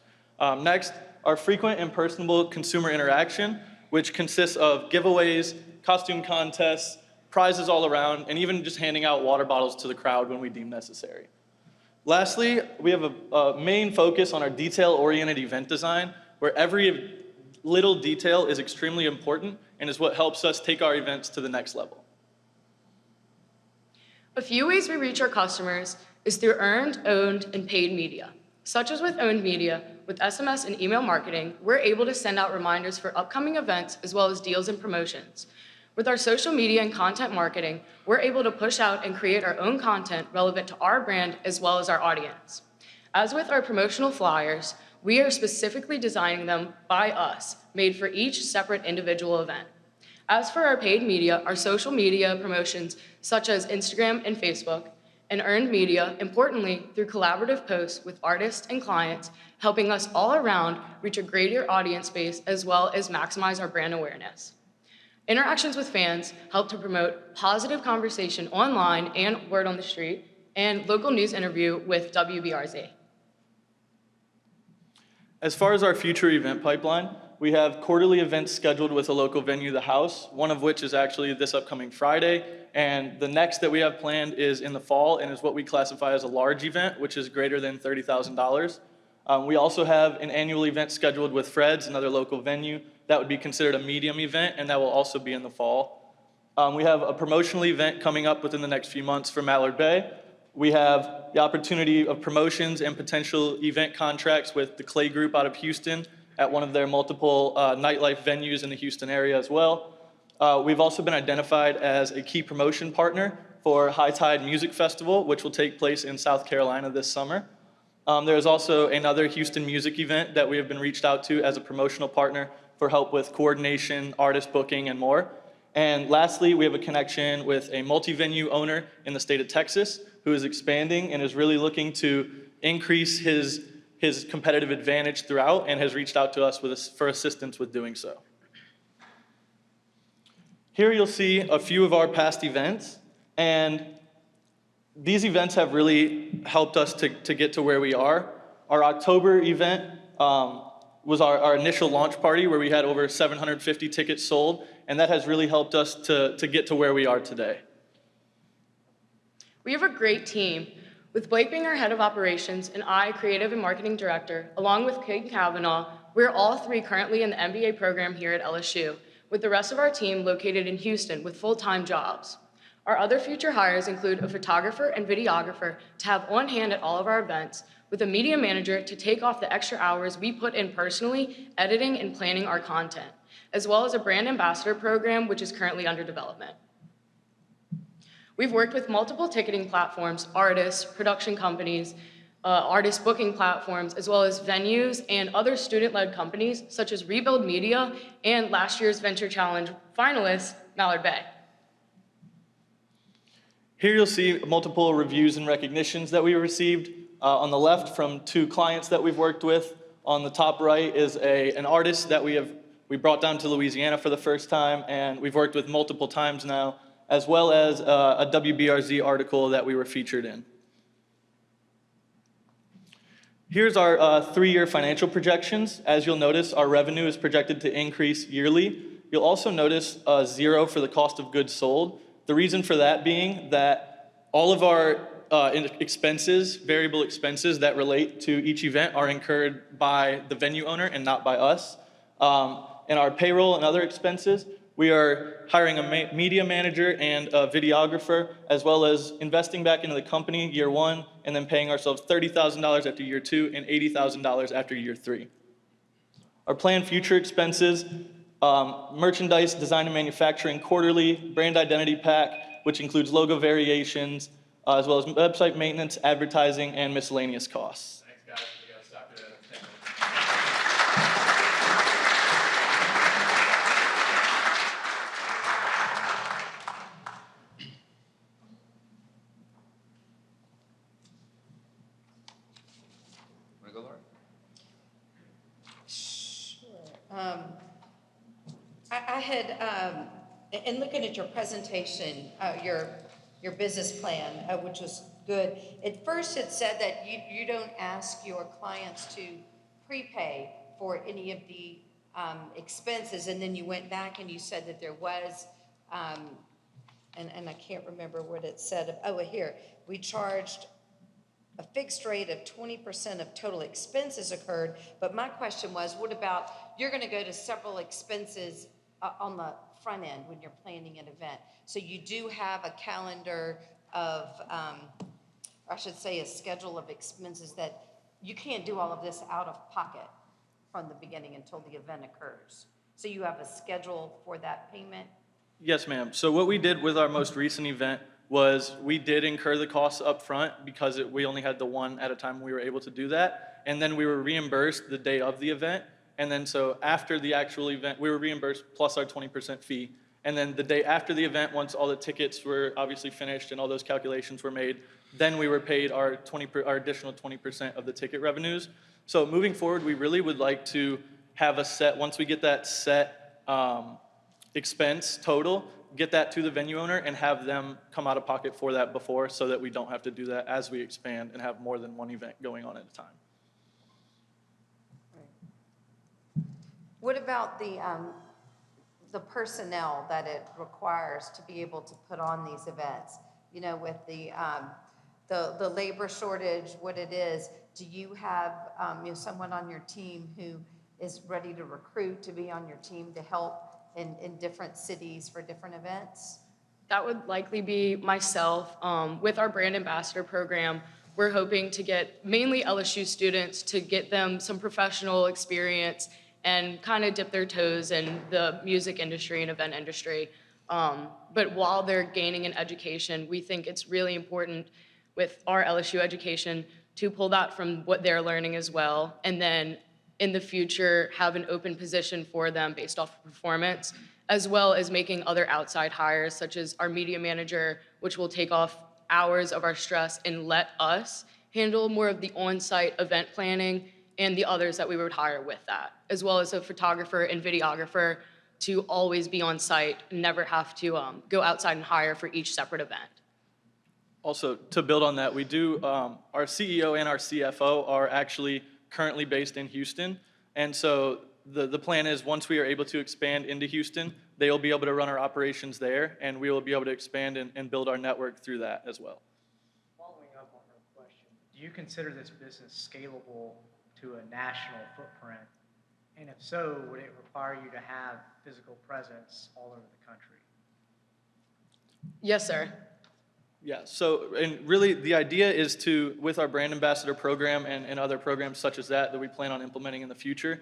Next, our frequent and personable consumer interaction, which consists of giveaways, costume contests, prizes all around, and even just handing out water bottles to the crowd when we deem necessary. Lastly, we have a main focus on our detail-oriented event design, where every little detail is extremely important and is what helps us take our events to the next level. A few ways we reach our customers is through earned, owned, and paid media. Such as with owned media, with SMS and email marketing, we're able to send out reminders for upcoming events as well as deals and promotions. With our social media and content marketing, we're able to push out and create our own content relevant to our brand as well as our audience. As with our promotional flyers, we are specifically designing them by us, made for each separate individual event. As for our paid media, our social media promotions such as Instagram and Facebook, and earned media, importantly, through collaborative posts with artists and clients, helping us all around reach a greater audience base as well as maximize our brand awareness. Interactions with fans help to promote positive conversation online and word on the street, and local news interview with WBRZ. As far as our future event pipeline, we have quarterly events scheduled with a local venue, The House, one of which is actually this upcoming Friday, and the next that we have planned is in the fall and is what we classify as a large event, which is greater than $30,000. We also have an annual event scheduled with Fred's, another local venue. That would be considered a medium event, and that will also be in the fall. We have a promotional event coming up within the next few months for Mallard Bay. We have the opportunity of promotions and potential event contracts with the Clay Group out of Houston at one of their multiple nightlife venues in the Houston area as well. We've also been identified as a key promotion partner for High Tide Music Festival, which will take place in South Carolina this summer. There is also another Houston music event that we have been reached out to as a promotional partner for help with coordination, artist booking, and more. And lastly, we have a connection with a multi-venue owner in the state of Texas who is expanding and is really looking to increase his competitive advantage throughout and has reached out to us for assistance with doing so. Here you'll see a few of our past events, and these events have really helped us to get to where we are. Our October event was our initial launch party where we had over 750 tickets sold, and that has really helped us to get to where we are today. We have a great team, with Blake being our head of operations and I, creative and marketing director, along with Kate Kavanaugh. We're all three currently in the MBA program here at LSU, with the rest of our team located in Houston with full-time jobs. Our other future hires include a photographer and videographer to have on hand at all of our events, with a media manager to take off the extra hours we put in personally editing and planning our content, as well as a brand ambassador program which is currently under development. We've worked with multiple ticketing platforms, artists, production companies, artist booking platforms, as well as venues and other student-led companies such as Rebuild Media and last year's Venture Challenge finalist, Mallard Bay. Here you'll see multiple reviews and recognitions that we received. On the left from 2 clients that we've worked with. On the top right is an artist that we brought down to Louisiana for the first time, and we've worked with multiple times now, as well as a WBRZ article that we were featured in. Here's our 3-year financial projections. As you'll notice, our revenue is projected to increase yearly. You'll also notice 0 for the cost of goods sold. The reason for that being that all of our expenses, variable expenses that relate to each event are incurred by the venue owner and not by us. And our payroll and other expenses, we are hiring a media manager and a videographer, as well as investing back into the company year 1, and then paying ourselves $30,000 after year 2 and $80,000 after year 3. Our planned future expenses, merchandise, design and manufacturing quarterly, brand identity pack, which includes logo variations, as well as website maintenance, advertising, and miscellaneous costs. Thanks, guys. We gotta stop there. Thank Want to go, Laura? Sure. I had, in looking at your presentation, your business plan, which was good. At first, it said that you don't ask your clients to prepay for any of the expenses, and then you went back and you said that there was, and I can't remember what it said. Oh, here, we charged a fixed rate of 20% of total expenses occurred, but my question was, what about, you're gonna go to several expenses on the front end when you're planning an event. So you do have a calendar of, I should say a schedule of expenses that you can't do all of this out of pocket from the beginning until the event occurs. So you have a schedule for that payment? Yes, ma'am. So what we did with our most recent event was we did incur the costs up front because we only had the one at a time we were able to do that. And then we were reimbursed the day of the event. And then so after the actual event, we were reimbursed plus our 20% fee. And then the day after the event, once all the tickets were obviously finished and all those calculations were made, then we were paid our additional 20% of the ticket revenues. So moving forward, we really would like to have a set, once we get that set expense total, get that to the venue owner and have them come out of pocket for that before so that we don't have to do that as we expand and have more than one event going on at a time. What about the personnel that it requires to be able to put on these events? You know, with the labor shortage, what it is, do you have someone on your team who is ready to recruit to be on your team to help in different cities for different events? That would likely be myself. With our brand ambassador program, we're hoping to get mainly LSU students to get them some professional experience and kind of dip their toes in the music industry and event industry. But while they're gaining an education, we think it's really important with our LSU education to pull that from what they're learning as well, and then in the future have an open position for them based off of performance, as well as making other outside hires, such as our media manager, which will take off hours of our stress and let us handle more of the on-site event planning and the others that we would hire with that, as well as a photographer and videographer to always be on site and never have to go outside and hire for each separate event. Also, to build on that, we do, our CEO and our CFO are actually currently based in Houston. And so the plan is once we are able to expand into Houston, they will be able to run our operations there, and we will be able to expand and build our network through that as well. Following up on her question, do you consider this business scalable to a national footprint? And if so, would it require you to have physical presence all over the country? Yes, sir. Yeah, so, and really the idea is to, with our brand ambassador program and other programs such as that we plan on implementing in the future,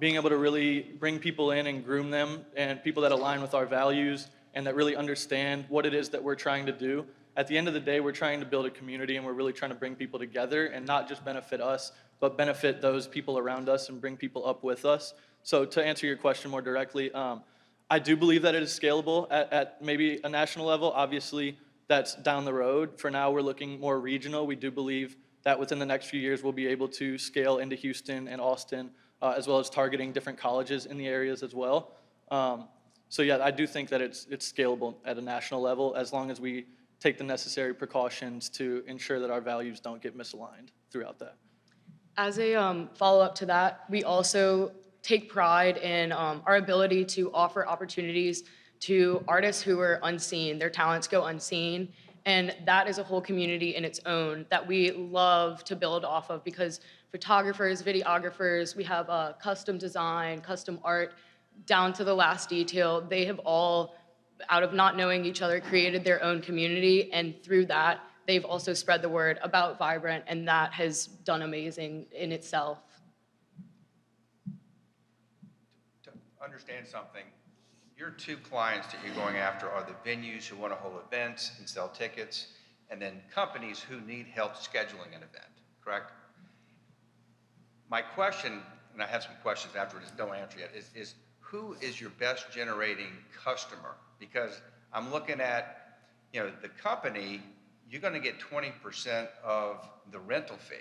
being able to really bring people in and groom them, and people that align with our values and that really understand what it is that we're trying to do. At the end of the day, we're trying to build a community, and we're really trying to bring people together and not just benefit us, but benefit those people around us and bring people up with us. So to answer your question more directly, I do believe that it is scalable at maybe a national level. Obviously, that's down the road. For now, we're looking more regional. We do believe that within the next few years, we'll be able to scale into Houston and Austin, as well as targeting different colleges in the areas as well. So yeah, I do think that it's scalable at a national level as long as we take the necessary precautions to ensure that our values don't get misaligned throughout that. As a follow-up to that, we also take pride in our ability to offer opportunities to artists who are unseen. Their talents go unseen, and that is a whole community in its own that we love to build off of, because photographers, videographers, we have custom design, custom art, down to the last detail. They have all, out of not knowing each other, created their own community, and through that, they've also spread the word about Vibrant, and that has done amazing in itself. To understand something, your two clients that you're going after are the venues who want to hold events and sell tickets, and then companies who need help scheduling an event, correct? My question, and I have some questions afterwards, don't answer yet, is who is your best generating customer? Because I'm looking at, the company, you're going to get 20% of the rental fee,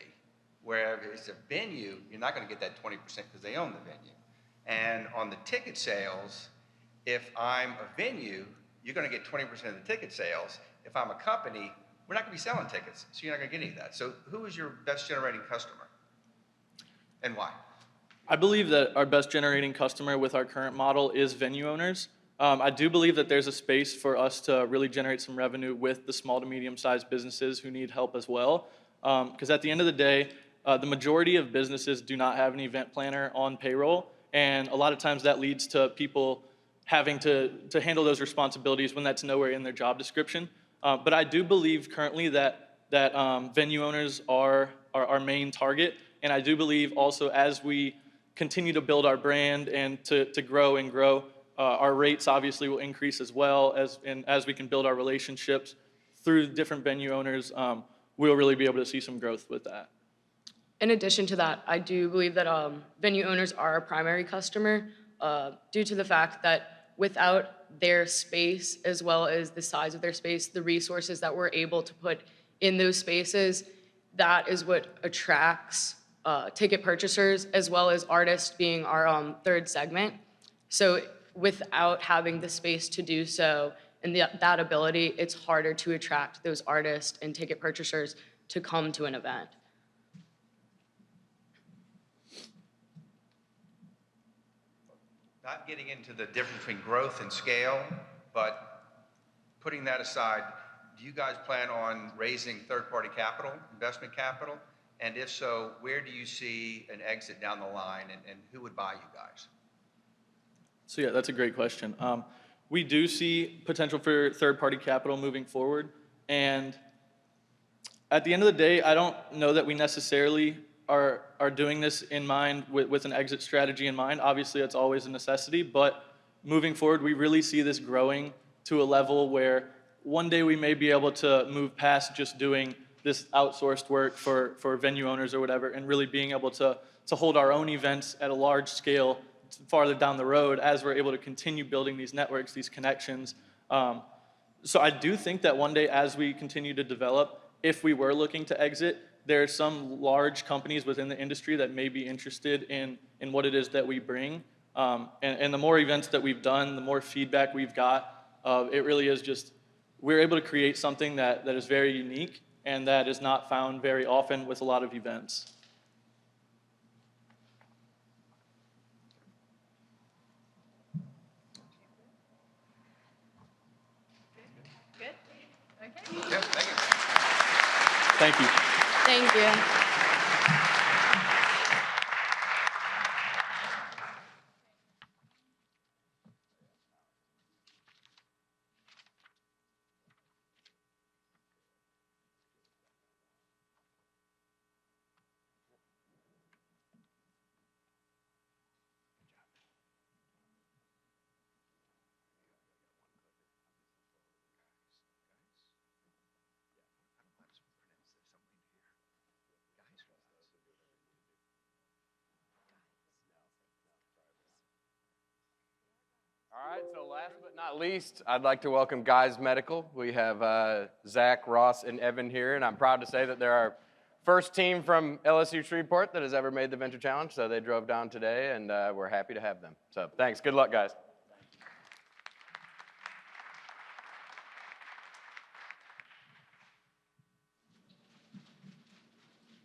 where if it's a venue, you're not going to get that 20% because they own the venue. And on the ticket sales, if I'm a venue, you're going to get 20% of the ticket sales. If I'm a company, we're not going to be selling tickets, so you're not going to get any of that. So who is your best generating customer, and why? I believe that our best generating customer with our current model is venue owners. I do believe that there's a space for us to really generate some revenue with the small to medium-sized businesses who need help as well. Because at the end of the day, the majority of businesses do not have an event planner on payroll, and a lot of times that leads to people having to handle those responsibilities when that's nowhere in their job description. But I do believe currently that that venue owners are our main target. And I do believe also as we continue to build our brand and to grow and grow, our rates obviously will increase as well as we can build our relationships through different venue owners, we'll really be able to see some growth with that. In addition to that, I do believe that venue owners are our primary customer due to the fact that without their space, as well as the size of their space, the resources that we're able to put in those spaces, that is what attracts ticket purchasers, as well as artists being our third segment. So without having the space to do so and that ability, it's harder to attract those artists and ticket purchasers to come to an event. Not getting into the difference between growth and scale, but putting that aside, do you guys plan on raising third-party capital, investment capital? And if so, where do you see an exit down the line, and who would buy you guys? So yeah, that's a great question. We do see potential for third-party capital moving forward, and at the end of the day, I don't know that we necessarily are doing this in mind with an exit strategy in mind. Obviously, it's always a necessity, but moving forward, we really see this growing to a level where one day we may be able to move past just doing this outsourced work for venue owners or whatever, and really being able to hold our own events at a large scale farther down the road as we're able to continue building these networks, these connections. So I do think that one day as we continue to develop, if we were looking to exit, there are some large companies within the industry that may be interested in what it is that we bring. And the more events that we've done, the more feedback we've got, it really is just, we're able to create something that is very unique and that is not found very often with a lot of events. Good? Okay. Yeah, thank you. Thank you. Thank you. All right, so last but not least, I'd like to welcome Guys Medical. We have Zach, Ross, and Evan here, and I'm proud to say that they're our first team from LSU Shreveport that has ever made the Venture Challenge, so they drove down today, and we're happy to have them. So thanks. Good luck, guys.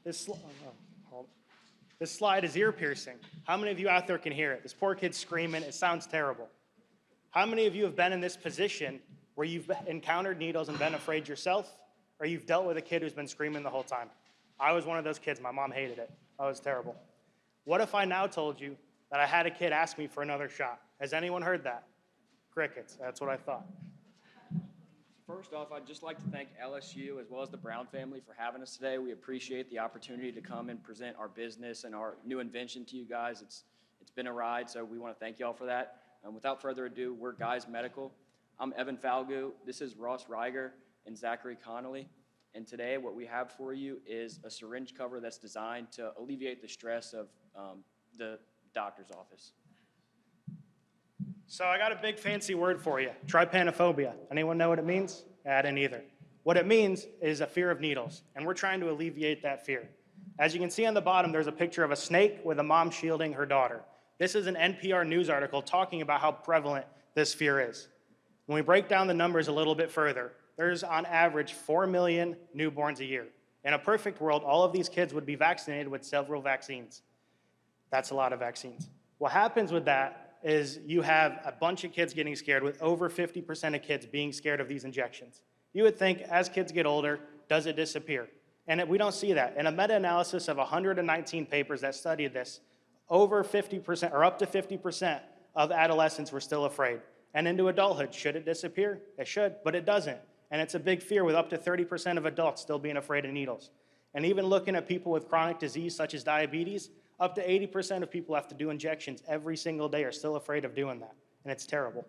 This slide is ear piercing. How many of you out there can hear it? This poor kid's screaming. It sounds terrible. How many of you have been in this position where you've encountered needles and been afraid yourself, or you've dealt with a kid who's been screaming the whole time? I was one of those kids. My mom hated it. Oh, it was terrible. What if I now told you that I had a kid ask me for another shot? Has anyone heard that? Crickets. That's what I thought. First off, I'd just like to thank LSU as well as the Brown family for having us today. We appreciate the opportunity to come and present our business and our new invention to you guys. It's been a ride, so we want to thank y'all for that. Without further ado, we're Guys Medical. I'm Evan Falgu. This is Ross Reiger and Zachary Connolly. And today what we have for you is a syringe cover that's designed to alleviate the stress of the doctor's office. So I got a big fancy word for you, trypanophobia. Anyone know what it means? I didn't either. What it means is a fear of needles, and we're trying to alleviate that fear. As you can see on the bottom, there's a picture of a snake with a mom shielding her daughter. This is an NPR news article talking about how prevalent this fear is. When we break down the numbers a little bit further, there's on average 4 million newborns a year. In a perfect world, all of these kids would be vaccinated with several vaccines. That's a lot of vaccines. What happens with that is you have a bunch of kids getting scared, with over 50% of kids being scared of these injections. You would think as kids get older, does it disappear? And we don't see that. In a meta-analysis of 119 papers that studied this, over 50% or up to 50% of adolescents were still afraid. And into adulthood, should it disappear? It should, but it doesn't. And it's a big fear with up to 30% of adults still being afraid of needles. And even looking at people with chronic disease such as diabetes, up to 80% of people have to do injections every single day are still afraid of doing that. And it's terrible.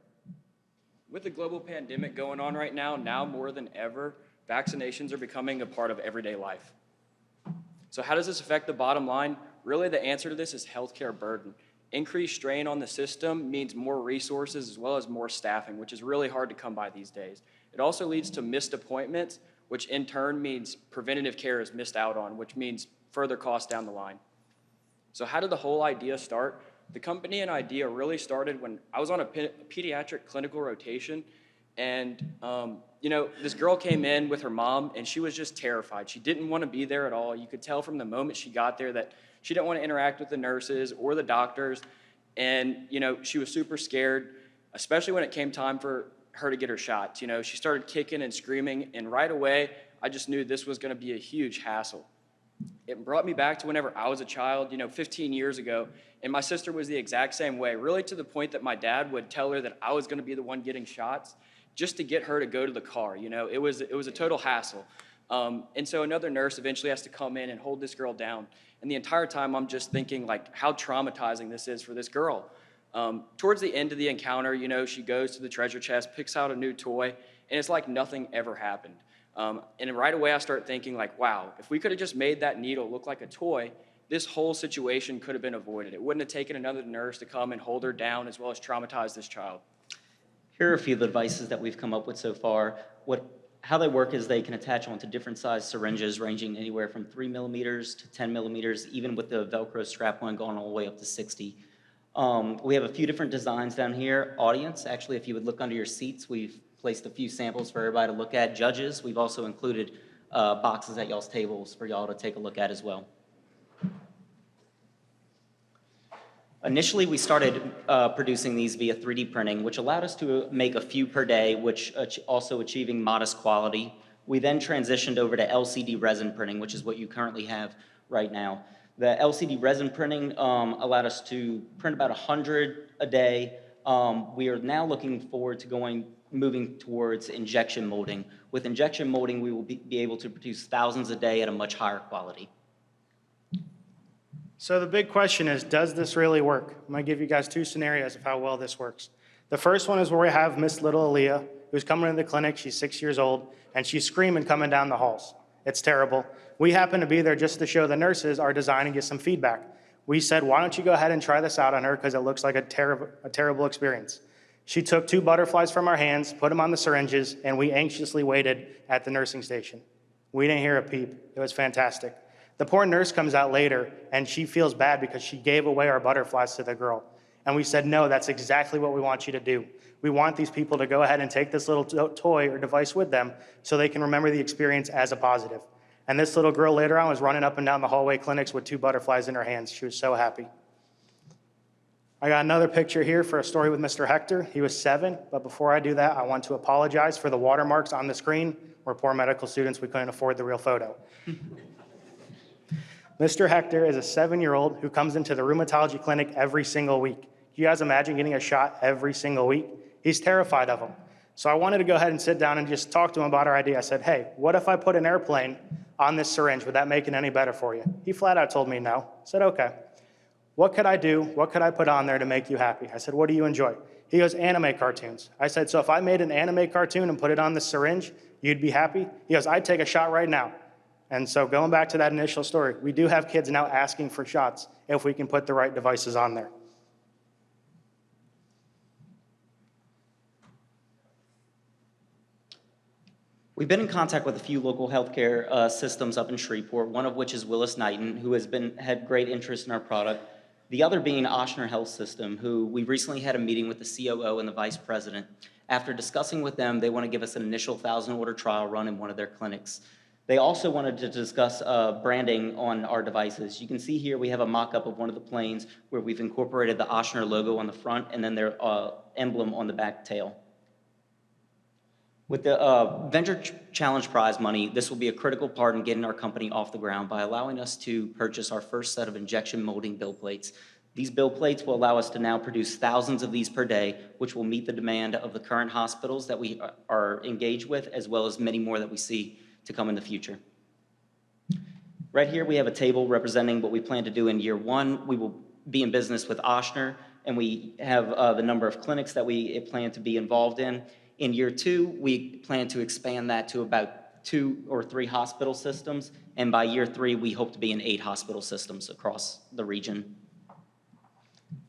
With the global pandemic going on right now more than ever, vaccinations are becoming a part of everyday life. So how does this affect the bottom line? Really, the answer to this is healthcare burden. Increased strain on the system means more resources as well as more staffing, which is really hard to come by these days. It also leads to missed appointments, which in turn means preventative care is missed out on, which means further costs down the line. So how did the whole idea start? The company and idea really started when I was on a pediatric clinical rotation, and this girl came in with her mom, and she was just terrified. She didn't want to be there at all. You could tell from the moment she got there that she didn't want to interact with the nurses or the doctors, and she was super scared, especially when it came time for her to get her shots. She started kicking and screaming, and right away, I just knew this was going to be a huge hassle. It brought me back to whenever I was a child, 15 years ago, and my sister was the exact same way, really to the point that my dad would tell her that I was going to be the one getting shots just to get her to go to the car. It was a total hassle. And so another nurse eventually has to come in and hold this girl down. And the entire time I'm just thinking how traumatizing this is for this girl. Towards the end of the encounter, she goes to the treasure chest, picks out a new toy, and it's like nothing ever happened. And right away I start thinking wow, if we could have just made that needle look like a toy, this whole situation could have been avoided. It wouldn't have taken another nurse to come and hold her down as well as traumatize this child. Here are a few of the devices that we've come up with so far. How they work is they can attach onto different size syringes ranging anywhere from 3 millimeters to 10 millimeters, even with the Velcro strap one going all the way up to 60. We have a few different designs down here. Audience, actually, if you would look under your seats, we've placed a few samples for everybody to look at. Judges, we've also included boxes at y'all's tables for y'all to take a look at as well. Initially, we started producing these via 3D printing, which allowed us to make a few per day, which also achieving modest quality. We then transitioned over to LCD resin printing, which is what you currently have right now. The LCD resin printing allowed us to print about 100 a day. We are now looking forward to moving towards injection molding. With injection molding, we will be able to produce thousands a day at a much higher quality. So the big question is, does this really work? I'm going to give you guys two scenarios of how well this works. The first one is where we have Miss Little Aaliyah, who's coming into the clinic. She's 6 years old, and she's screaming coming down the halls. It's terrible. We happen to be there just to show the nurses our design and get some feedback. We said, why don't you go ahead and try this out on her, because it looks like a terrible experience. She took 2 butterflies from our hands, put them on the syringes, and we anxiously waited at the nursing station. We didn't hear a peep. It was fantastic. The poor nurse comes out later, and she feels bad because she gave away our butterflies to the girl. And we said, no, that's exactly what we want you to do. We want these people to go ahead and take this little toy or device with them so they can remember the experience as a positive. And this little girl later on was running up and down the hallway clinics with 2 butterflies in her hands. She was so happy. I got another picture here for a story with Mr. Hector. He was 7, but before I do that, I want to apologize for the watermarks on the screen. We're poor medical students, we couldn't afford the real photo. Mr. Hector is a 7-year-old who comes into the rheumatology clinic every single week. Can you guys imagine getting a shot every single week? He's terrified of them. So I wanted to go ahead and sit down and just talk to him about our idea. I said, hey, what if I put an airplane on this syringe? Would that make it any better for you? He flat out told me no. I said, okay. What could I do? What could I put on there to make you happy? I said, what do you enjoy? He goes, anime cartoons. I said, so if I made an anime cartoon and put it on the syringe, you'd be happy? He goes, I'd take a shot right now. And so going back to that initial story, we do have kids now asking for shots if we can put the right devices on there. We've been in contact with a few local healthcare systems up in Shreveport, one of which is Willis-Knighton, who had great interest in our product. The other being Ochsner Health System, who we recently had a meeting with the COO and the vice president. After discussing with them, they want to give us an initial 1,000-order trial run in one of their clinics. They also wanted to discuss branding on our devices. You can see here we have a mock-up of one of the planes where we've incorporated the Ochsner logo on the front and then their emblem on the back tail. With the Venture Challenge Prize money, this will be a critical part in getting our company off the ground by allowing us to purchase our first set of injection molding build plates. These bill plates will allow us to now produce thousands of these per day, which will meet the demand of the current hospitals that we are engaged with, as well as many more that we see to come in the future. Right here, we have a table representing what we plan to do in year one. We will be in business with Ochsner, and we have the number of clinics that we plan to be involved in. In year two, we plan to expand that to about 2 or 3 hospital systems, and by year 3, we hope to be in 8 hospital systems across the region.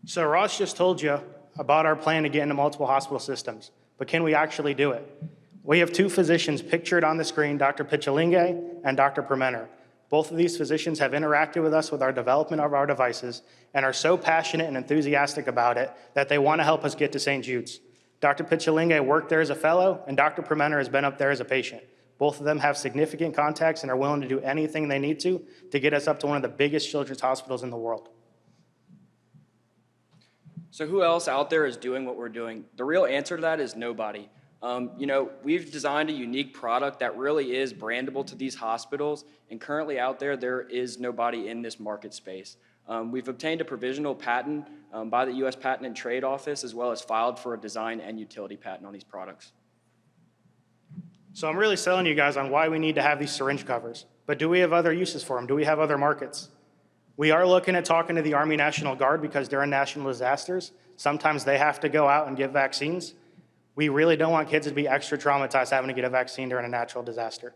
So Ross just told you about our plan to get into multiple hospital systems, but can we actually do it? We have 2 physicians pictured on the screen, Dr. Pichalinge and Dr. Permenter. Both of these physicians have interacted with us with our development of our devices and are so passionate and enthusiastic about it that they want to help us get to St. Jude's. Dr. Pichalinge worked there as a fellow, and Dr. Permenter has been up there as a patient. Both of them have significant contacts and are willing to do anything they need to get us up to one of the biggest children's hospitals in the world. So who else out there is doing what we're doing? The real answer to that is nobody. We've designed a unique product that really is brandable to these hospitals, and currently out there is nobody in this market space. We've obtained a provisional patent by the U.S. Patent and Trade Office, as well as filed for a design and utility patent on these products. So I'm really selling you guys on why we need to have these syringe covers. But do we have other uses for them? Do we have other markets? We are looking at talking to the Army National Guard because during national disasters, sometimes they have to go out and give vaccines. We really don't want kids to be extra traumatized having to get a vaccine during a natural disaster.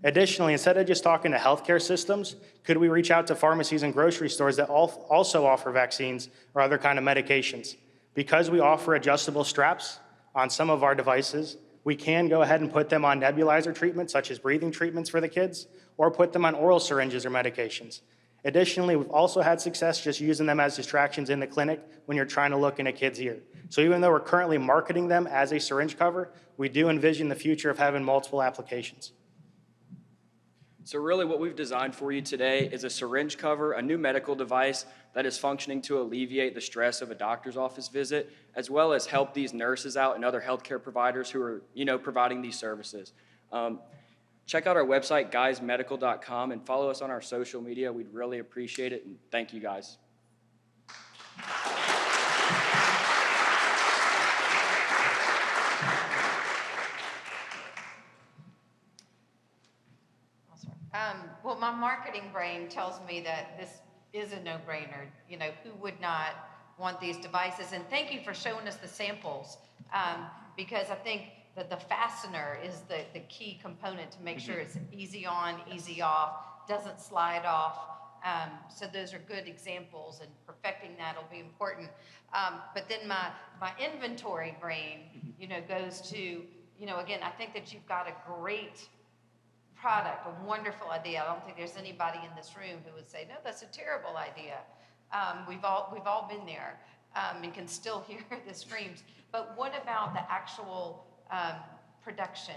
Additionally, instead of just talking to healthcare systems, could we reach out to pharmacies and grocery stores that also offer vaccines or other kind of medications? Because we offer adjustable straps on some of our devices, we can go ahead and put them on nebulizer treatments, such as breathing treatments for the kids, or put them on oral syringes or medications. Additionally, we've also had success just using them as distractions in the clinic when you're trying to look in a kid's ear. So even though we're currently marketing them as a syringe cover, we do envision the future of having multiple applications. So really what we've designed for you today is a syringe cover, a new medical device that is functioning to alleviate the stress of a doctor's office visit, as well as help these nurses out and other healthcare providers who are, providing these services. Check out our website, guysmedical.com, and follow us on our social media. We'd really appreciate it, and thank you guys. Well, my marketing brain tells me that this is a no-brainer. Who would not want these devices? And thank you for showing us the samples, because I think that the fastener is the key component to make sure it's easy on, easy off, doesn't slide off. So those are good examples, and perfecting that will be important. But then my inventory brain, goes to, again, I think that you've got a great product, a wonderful idea. I don't think there's anybody in this room who would say, no, that's a terrible idea. We've all been there and can still hear the screams. But what about the actual production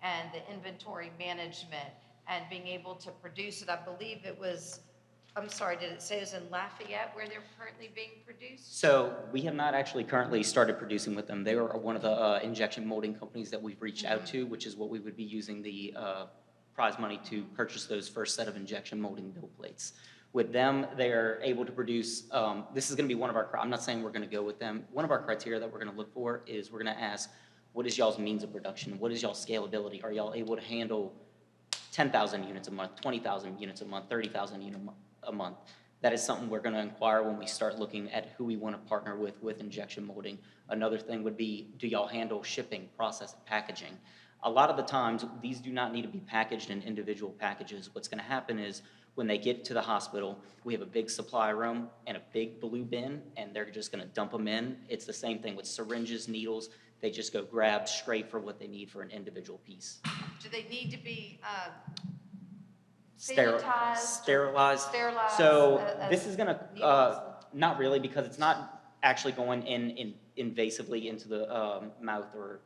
and the inventory management and being able to produce it? I believe it was, I'm sorry, did it say it was in Lafayette where they're currently being produced? So we have not actually currently started producing with them. They are one of the injection molding companies that we've reached out to, which is what we would be using the prize money to purchase those first set of injection molding bill plates. With them, they are able to produce, this is going to be one of our, I'm not saying we're going to go with them. One of our criteria that we're going to look for is we're going to ask, what is y'all's means of production? What is y'all's scalability? Are y'all able to handle 10,000 units a month, 20,000 units a month, 30,000 units a month? That is something we're going to inquire when we start looking at who we want to partner with injection molding. Another thing would be, do y'all handle shipping, processing, packaging? A lot of the times, these do not need to be packaged in individual packages. What's going to happen is when they get to the hospital, we have a big supply room and a big blue bin, and they're just going to dump them in. It's the same thing with syringes, needles. They just go grab straight for what they need for an individual piece. Do they need to be Sterilized. Sterilized. So this is going to, not really, because it's not actually going in invasively into the mouth or,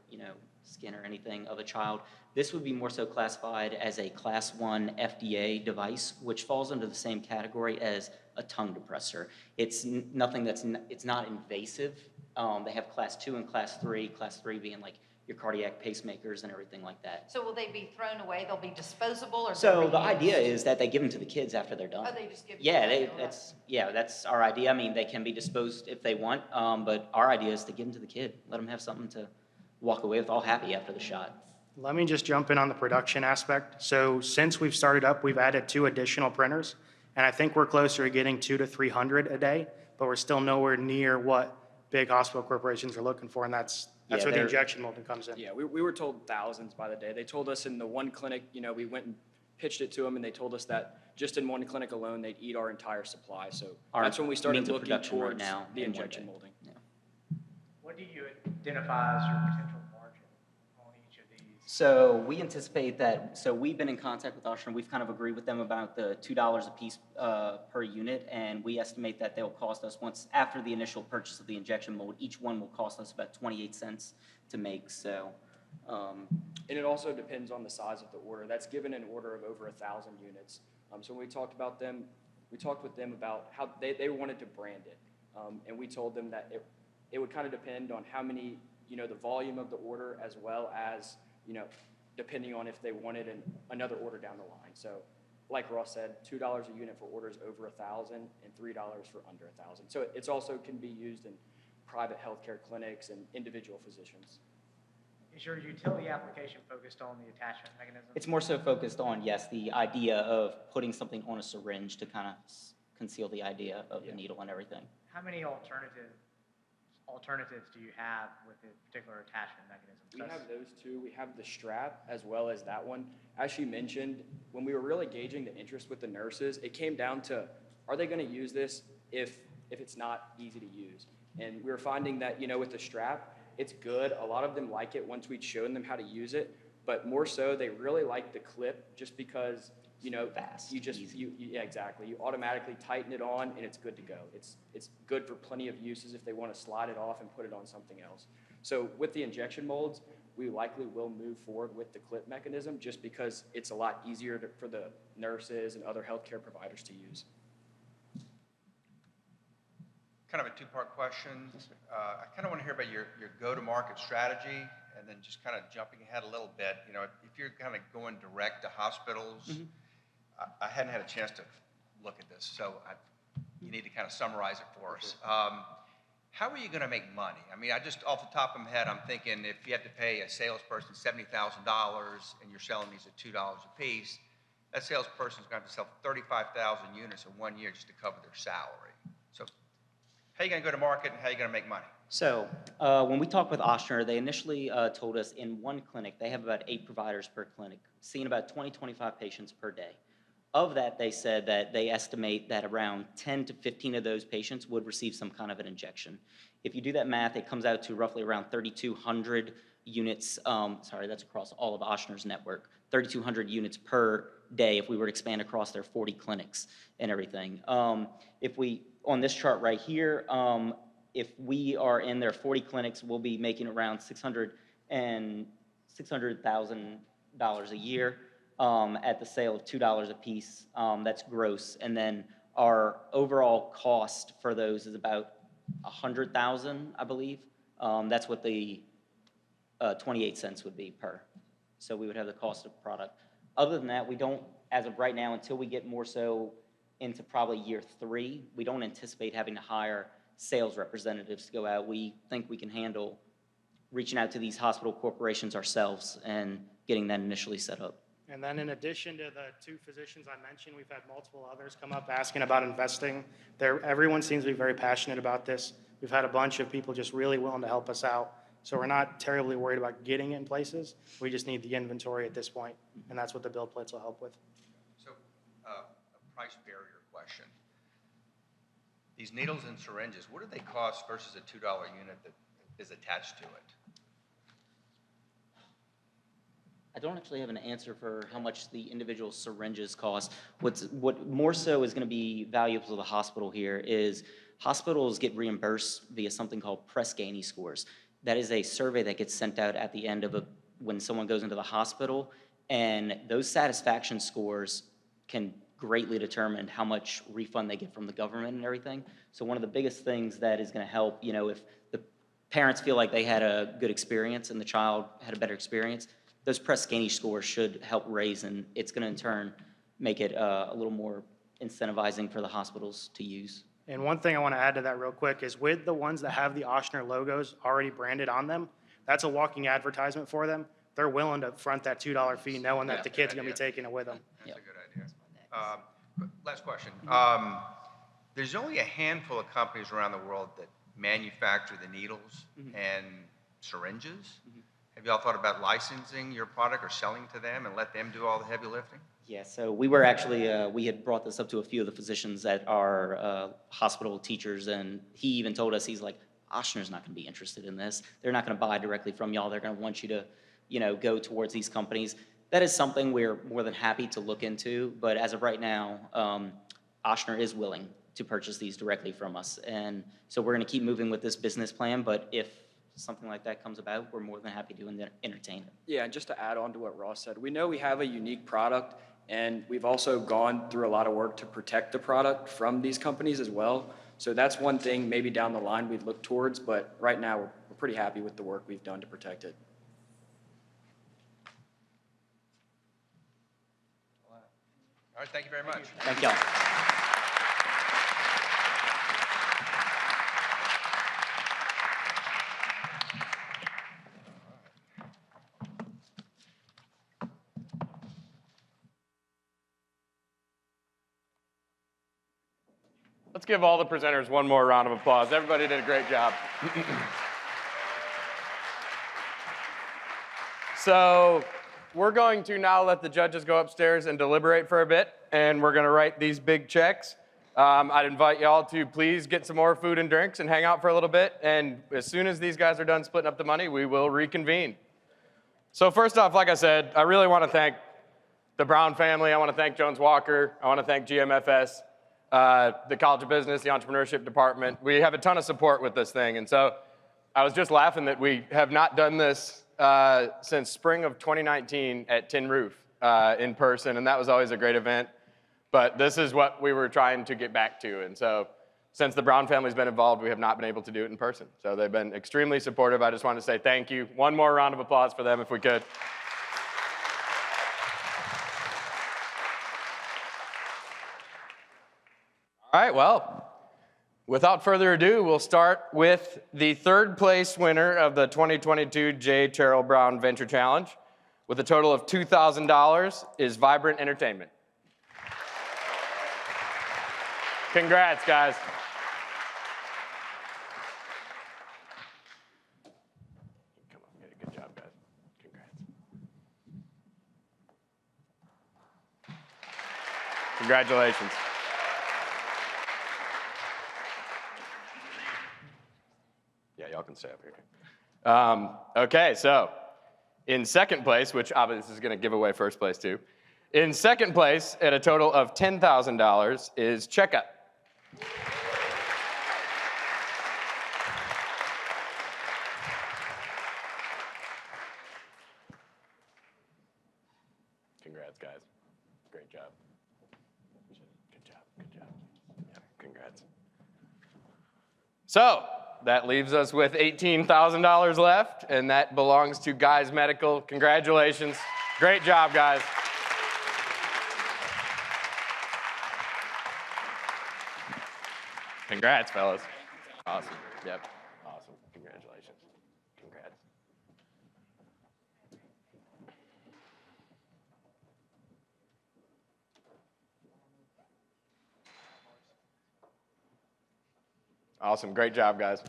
skin or anything of a child. This would be more so classified as a Class 1 FDA device, which falls under the same category as a tongue depressor. It's nothing it's not invasive. They have Class 2 and Class 3, Class 3 being like your cardiac pacemakers and everything like that. So will they be thrown away? They'll be disposable or? So they'll the be idea used? is that they give them to the kids after they're done. Oh, they just give. Yeah, them that's our idea. I mean, they can be disposed if they want, but our idea is to give them to the kid, let them have something to walk away with all happy after the shot. Let me just jump in on the production aspect. So since we've started up, we've added 2 additional printers, and I think we're closer to getting 200 to 300 a day, but we're still nowhere near what big hospital corporations are looking for, and that's where the injection molding comes in. Yeah, we were told thousands by the day. They told us in the one clinic, we went and pitched it to them, and they told us that just in one clinic alone, they'd eat our entire supply. So that's when we started means of looking production right towards now the in one injection day. molding. What do you identify as your potential margin on each of these? So we anticipate that, so we've been in contact with Oshner, we've kind of agreed with them about the $2 a piece per unit, and we estimate that they'll cost us, once after the initial purchase of the injection mold, each one will cost us about 28 cents to make, so. And it also depends on the size of the order. That's given an order of over 1,000 units. So when we talked with them about how they wanted to brand it. And we told them that it would kind of depend on how many, the volume of the order, as well as, depending on if they wanted another order down the line. So like Ross said, $2 a unit for orders over 1,000 and $3 for under 1,000. So it's also can be used in private healthcare clinics and individual physicians. Is your utility application focused on the attachment mechanism? It's more so focused on, yes, the idea of putting something on a syringe to kind of conceal the idea of the needle and everything. How many alternatives do you have with the particular attachment mechanism? We have those 2. We have the strap as well as that one. As she mentioned, when we were really gauging the interest with the nurses, it came down to, are they going to use this if it's not easy to use? And we were finding that, with the strap, it's good. A lot of them like it once we'd shown them how to use it, but more so they really like the clip just because, fast, yeah, exactly. You automatically tighten it on and it's good to go. It's good for plenty of uses if they want to slide it off and put it on something else. So with the injection molds, we likely will move forward with the clip mechanism just because it's a lot easier for the nurses and other healthcare providers to use. Kind of a 2-part question. I kind of want to hear about your go-to-market strategy, and then just kind of jumping ahead a little bit. If you're kind of going direct to hospitals, I hadn't had a chance to look at this, so you need to kind of summarize it for us. How are you going to make money? I mean, I just off the top of my head, I'm thinking if you have to pay a salesperson $70,000 and you're selling these at $2 a piece, that salesperson's going to have to sell 35,000 units in 1 year just to cover their salary. So how are you going to go to market and how are you going to make money? So when we talked with Oshner, they initially told us in one clinic, they have about 8 providers per clinic, seeing about 20, 25 patients per day. Of that, they said that they estimate that around 10 to 15 of those patients would receive some kind of an injection. If you do that math, it comes out to roughly around 3,200 units, that's across all of Oshner's network, 3,200 units per day if we were to expand across their 40 clinics and everything. If we, on this chart right here, if we are in their 40 clinics, we'll be making around $600,000 a year at the sale of $2 a piece. That's gross. And then our overall cost for those is about $100,000, I believe. That's what the 28 cents would be per. So we would have the cost of product. Other than that, we don't, as of right now, until we get more so into probably year 3, we don't anticipate having to hire sales representatives to go out. We think we can handle reaching out to these hospital corporations ourselves and getting that initially set up. And then in addition to the 2 physicians I mentioned, we've had multiple others come up asking about investing. Everyone seems to be very passionate about this. We've had a bunch of people just really willing to help us out. So we're not terribly worried about getting it in places. We just need the inventory at this point, and that's what the build plates will help with. So a price barrier question. These needles and syringes, what do they cost versus a $2 unit that is attached to it? I don't actually have an answer for how much the individual syringes cost. What more so is going to be valuable to the hospital here is hospitals get reimbursed via something called Press Ganey scores. That is a survey that gets sent out at the end of when someone goes into the hospital, and those satisfaction scores can greatly determine how much refund they get from the government and everything. So one of the biggest things that is going to help, if parents feel like they had a good experience and the child had a better experience, those Press-Ganey scores should help raise, and it's going to in turn make it a little more incentivizing for the hospitals to use. And one thing I want to add to that real quick is with the ones that have the Ochsner logos already branded on them, that's a walking advertisement for them. They're willing to front that $2 fee knowing that the kid's going to be taking it with them. That's a good idea. Last question. There's only a handful of companies around the world that manufacture the needles and syringes. Have y'all thought about licensing your product or selling to them and let them do all the heavy lifting? Yeah, so we were actually, we had brought this up to a few of the physicians at our hospital teachers, and he even told us, he's like, Ochsner's not going to be interested in this. They're not going to buy directly from y'all. They're going to want you to, you know, go towards these companies. That is something we're more than happy to look into, but as of right now, Ochsner is willing to purchase these directly from us. And so we're going to keep moving with this business plan, but if something like that comes about, we're more than happy to entertain it. Yeah, and just to add on to what Ross said, we know we have a unique product, and we've also gone through a lot of work to protect the product from these companies as well. So that's one thing maybe down the line we'd look towards, but right now we're pretty happy with the work we've done to protect it. All right, thank you very much. Thank y'all. Let's give all the presenters one more round of applause. Everybody did a great job. So we're going to now let the judges go upstairs and deliberate for a bit, and we're going to write these big checks. I'd invite y'all to please get some more food and drinks and hang out for a little bit, and as soon as these guys are done splitting up the money, we will reconvene. So first off, like I said, I really want to thank the Brown family. I want to thank Jones Walker. I want to thank GMFS. The College of Business, the Entrepreneurship Department. We have a ton of support with this thing. And so I was just laughing that we have not done this since spring of 2019 at Tin Roof in person. And that was always a great event. But this is what we were trying to get back to. And so since the Brown family's been involved, we have not been able to do it in person. So they've been extremely supportive. I just wanted to say thank you. One more round of applause for them if we could. All right, well, without further ado, we'll start with the third place winner of the 2022 J. Terrell Brown Venture Challenge with a total of $2,000 is Vibrant Entertainment. Congrats, guys. Come on, good job, guys. Congrats. Congratulations. Yeah, y'all can stay up here. Okay, so in second place, which obviously is going to give away first place too. In second place at a total of $10,000 is Checkup. Congrats, guys. Great job. Good job, good job. Yeah, congrats. So, that leaves us with $18,000 left, and that belongs to Guys Medical. Congratulations. Great job, guys. Congrats, fellas. Awesome. Yep. Awesome. Congratulations. Congrats. Awesome. Great job, guys.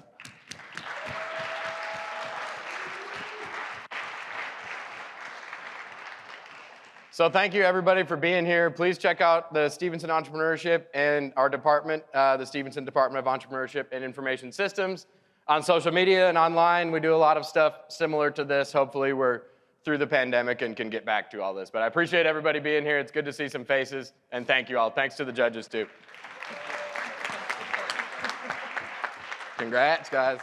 So thank you, everybody, for being here. Please check out the Stevenson Entrepreneurship and our department, the Stevenson Department of Entrepreneurship and Information Systems. On social media and online, we do a lot of stuff similar to this. Hopefully, we're through the pandemic and can get back to all this. But I appreciate everybody being here. It's good to see some faces, and thank you all. Thanks to the judges, too. Congrats, guys.